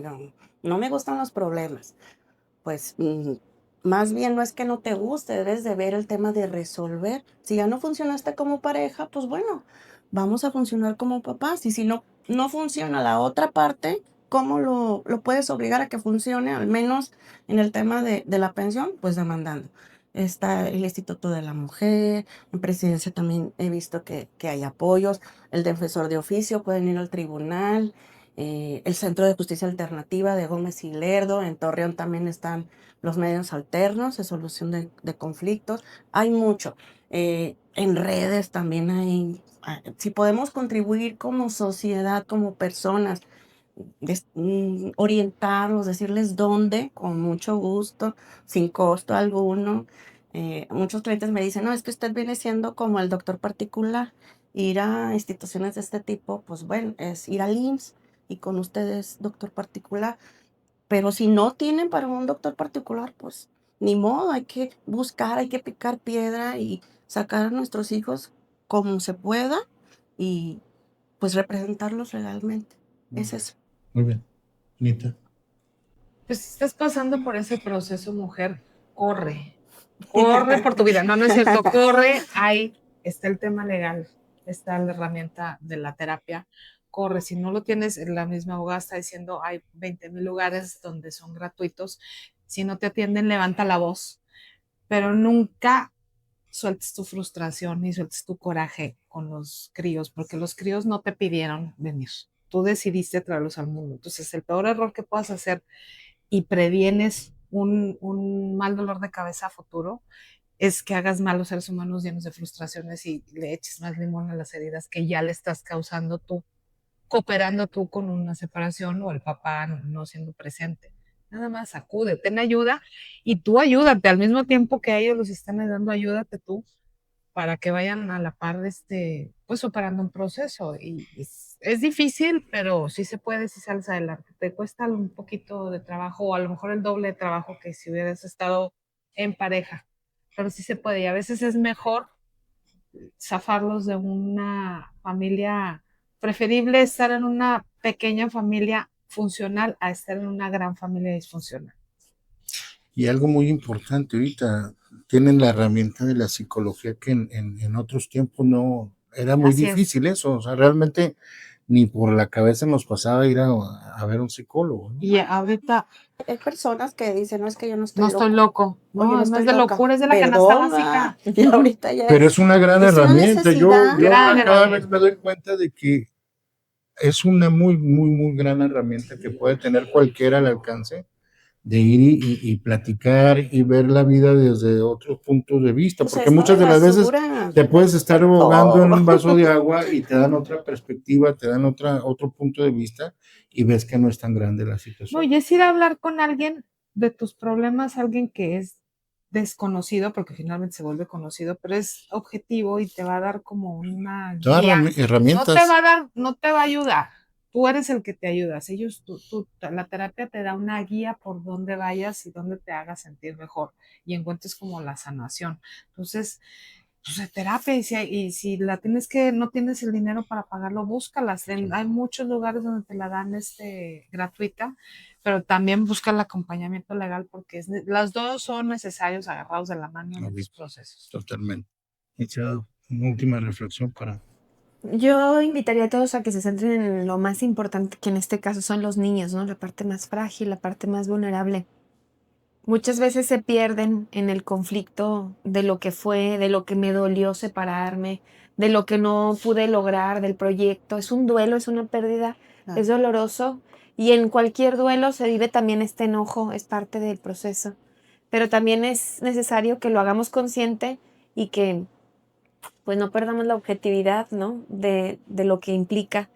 E: no me gustan los problemas. Pues más bien no es que no te guste, debes de ver el tema de resolver. Si ya no funcionaste como pareja, pues bueno, vamos a funcionar como papás. Y si no funciona la otra parte, ¿cómo lo puedes obligar a que funcione? Al menos en el tema de la pensión, pues demandando. Está el Instituto de la Mujer, en Presidencia también he visto que hay apoyos, el defensor de oficio, pueden ir al tribunal, el Centro de Justicia Alternativa de Gómez y Lerdo, en Torreón también están los medios alternos de solución de conflictos. Hay mucho. En redes también hay. Si podemos contribuir como sociedad, como personas, orientarlos, decirles dónde, con mucho gusto, sin costo alguno. Muchos clientes me dicen, no, es que usted viene siendo como el doctor particular. Ir a instituciones de este tipo, pues bueno, es ir al IMSS y con ustedes doctor particular. Pero si no tienen para un doctor particular, pues ni modo, hay que buscar, hay que picar piedra y sacar a nuestros hijos como se pueda y pues representarlos legalmente. Es eso.
B: Muy bien. Anita.
D: Pues si estás pasando por ese proceso, mujer, corre por tu vida. No, no es cierto, corre, ahí está el tema legal, está la herramienta de la terapia, corre. Si no lo tienes, la misma abogada está diciendo, hay 20,000 lugares donde son gratuitos. Si no te atienden, levanta la voz, pero nunca sueltes tu frustración ni sueltes tu coraje con los críos, porque los críos no te pidieron venir. Tú decidiste traerlos al mundo. Entonces, el peor error que puedas hacer y previenes un mal dolor de cabeza a futuro es que hagas mal a los seres humanos llenos de frustraciones y le eches más limón a las heridas que ya le estás causando tú, cooperando tú con una separación o el papá no siendo presente. Nada más acude, ten ayuda y tú ayúdate al mismo tiempo que ellos los están dando, ayúdate tú para que vayan a la par pues superando un proceso. Y es difícil, pero sí se puede si sales adelante. Te cuesta un poquito de trabajo, o a lo mejor el doble de trabajo que si hubieras estado en pareja, pero sí se puede. Y a veces es mejor zafarlos de una familia, preferible estar en una pequeña familia funcional a estar en una gran familia disfuncional.
B: Y algo muy importante ahorita, tienen la herramienta de la psicología que en otros tiempos no, era muy
D: Así es.
B: difícil eso, o sea, realmente ni por la cabeza nos pasaba ir a ver un psicólogo, ¿no?
D: Y ahorita
E: Hay personas que dicen, no es que yo no
D: no
E: estoy
D: estoy
E: loco.
D: loco.
E: Oye,
D: No,
E: no
D: no es
E: estoy
D: de
E: loca.
D: locura, es de la canasta
E: Perdón,
D: básica.
E: y ahorita ya
B: Pero es una gran
E: es una
B: herramienta. Yo
E: necesidad.
D: Gran
B: cada vez
D: herramienta.
B: me doy cuenta de que es una muy, muy, muy gran herramienta que puede tener cualquiera al alcance de ir y platicar y ver la vida desde otros puntos de vista,
E: Pues
B: porque
E: esto
B: muchas
E: de
B: de las veces
E: basura,
B: te puedes estar ahogando en
E: todo.
B: un vaso de agua y te dan otra perspectiva, te dan otro punto de vista y ves que no es tan grande la
D: No,
B: situación.
D: y es ir a hablar con alguien de tus problemas, alguien que es desconocido, porque finalmente se vuelve conocido, pero es objetivo y te va a dar como una
B: Todas
D: guía.
B: herramientas.
D: No te va a dar, no te va a ayudar. Tú eres el que te ayudas. La terapia te da una guía por dónde vayas y dónde te hagas sentir mejor y encuentres como la sanación. Entonces, pues de terapia y si no tienes el dinero para pagarlo, búscalas. Hay muchos lugares donde te la dan gratuita, pero también busca el acompañamiento legal porque las dos son necesarios agarrados de la mano en los procesos.
B: Totalmente. Una última reflexión para...
C: Yo invitaría a todos a que se centren en lo más importante, que en este caso son los niños, ¿no? La parte más frágil, la parte más vulnerable. Muchas veces se pierden en el conflicto de lo que fue, de lo que me dolió separarme, de lo que no pude lograr, del proyecto. Es un duelo, es una pérdida, es doloroso. Y en cualquier duelo se vive también este enojo, es parte del proceso. Pero también es necesario que lo hagamos consciente y que pues no perdamos la objetividad, ¿no? De lo que implica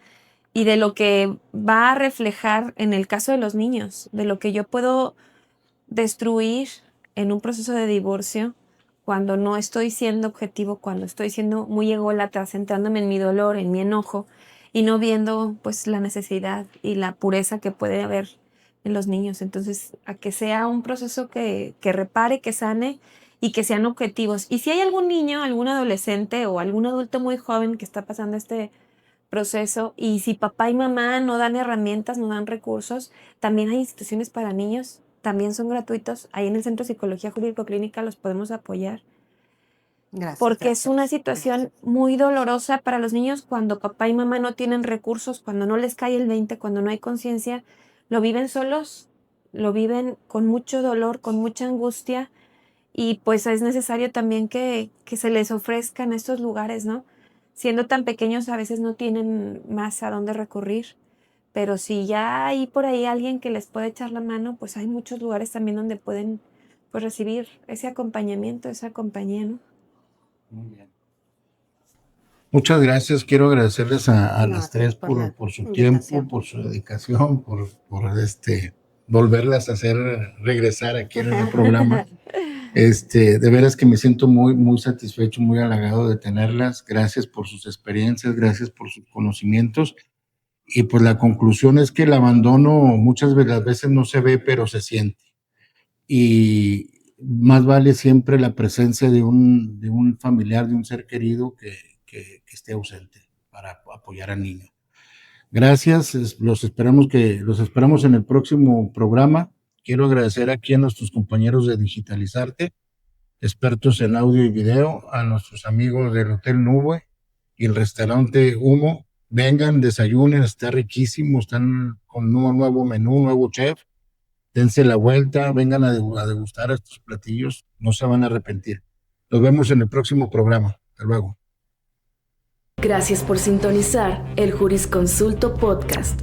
C: y de lo que va a reflejar en el caso de los niños, de lo que yo puedo destruir en un proceso de divorcio cuando no estoy siendo objetivo, cuando estoy siendo muy ególatra, centrándome en mi dolor, en mi enojo y no viendo pues la necesidad y la pureza que puede haber en los niños. Entonces, a que sea un proceso que repare, que sane y que sean objetivos. Y si hay algún niño, algún adolescente o algún adulto muy joven que está pasando este proceso. Y si papá y mamá no dan herramientas, no dan recursos, también hay instituciones para niños, también son gratuitos. Ahí en el Centro de Psicología Jurídico Clínica los podemos apoyar.
E: Gracias.
C: Porque es una situación muy dolorosa para los niños cuando papá y mamá no tienen recursos, cuando no les cae el 20, cuando no hay conciencia, lo viven solos, lo viven con mucho dolor, con mucha angustia, y pues es necesario también que se les ofrezcan estos lugares, ¿no? Siendo tan pequeños a veces no tienen más a dónde recurrir, pero si ya hay por ahí alguien que les puede echar la mano, pues hay muchos lugares también donde pueden pues recibir ese acompañamiento, esa compañía, ¿no?
B: Muy bien. Muchas gracias. Quiero agradecerles a
E: No,
B: las tres
E: por la
B: por su
E: invitación.
B: tiempo, por su dedicación, por volverlas a hacer regresar aquí en el programa. De veras que me siento muy, muy satisfecho, muy halagado de tenerlas. Gracias por sus experiencias, gracias por sus conocimientos. Y pues la conclusión es que el abandono muchas de las veces no se ve, pero se siente. Y más vale siempre la presencia de un familiar, de un ser querido que esté ausente para apoyar al niño. Gracias, los esperamos en el próximo programa. Quiero agradecer aquí a nuestros compañeros de Digitalizarte, expertos en audio y video, a nuestros amigos del Hotel Nube y el restaurante Humo. Vengan, desayunen, está riquísimo, están con un nuevo menú, nuevo chef. Dense la vuelta, vengan a degustar estos platillos, no se van a arrepentir. Nos vemos en el próximo programa. Hasta luego.
A: Gracias por sintonizar el Jurisconsulto Podcast.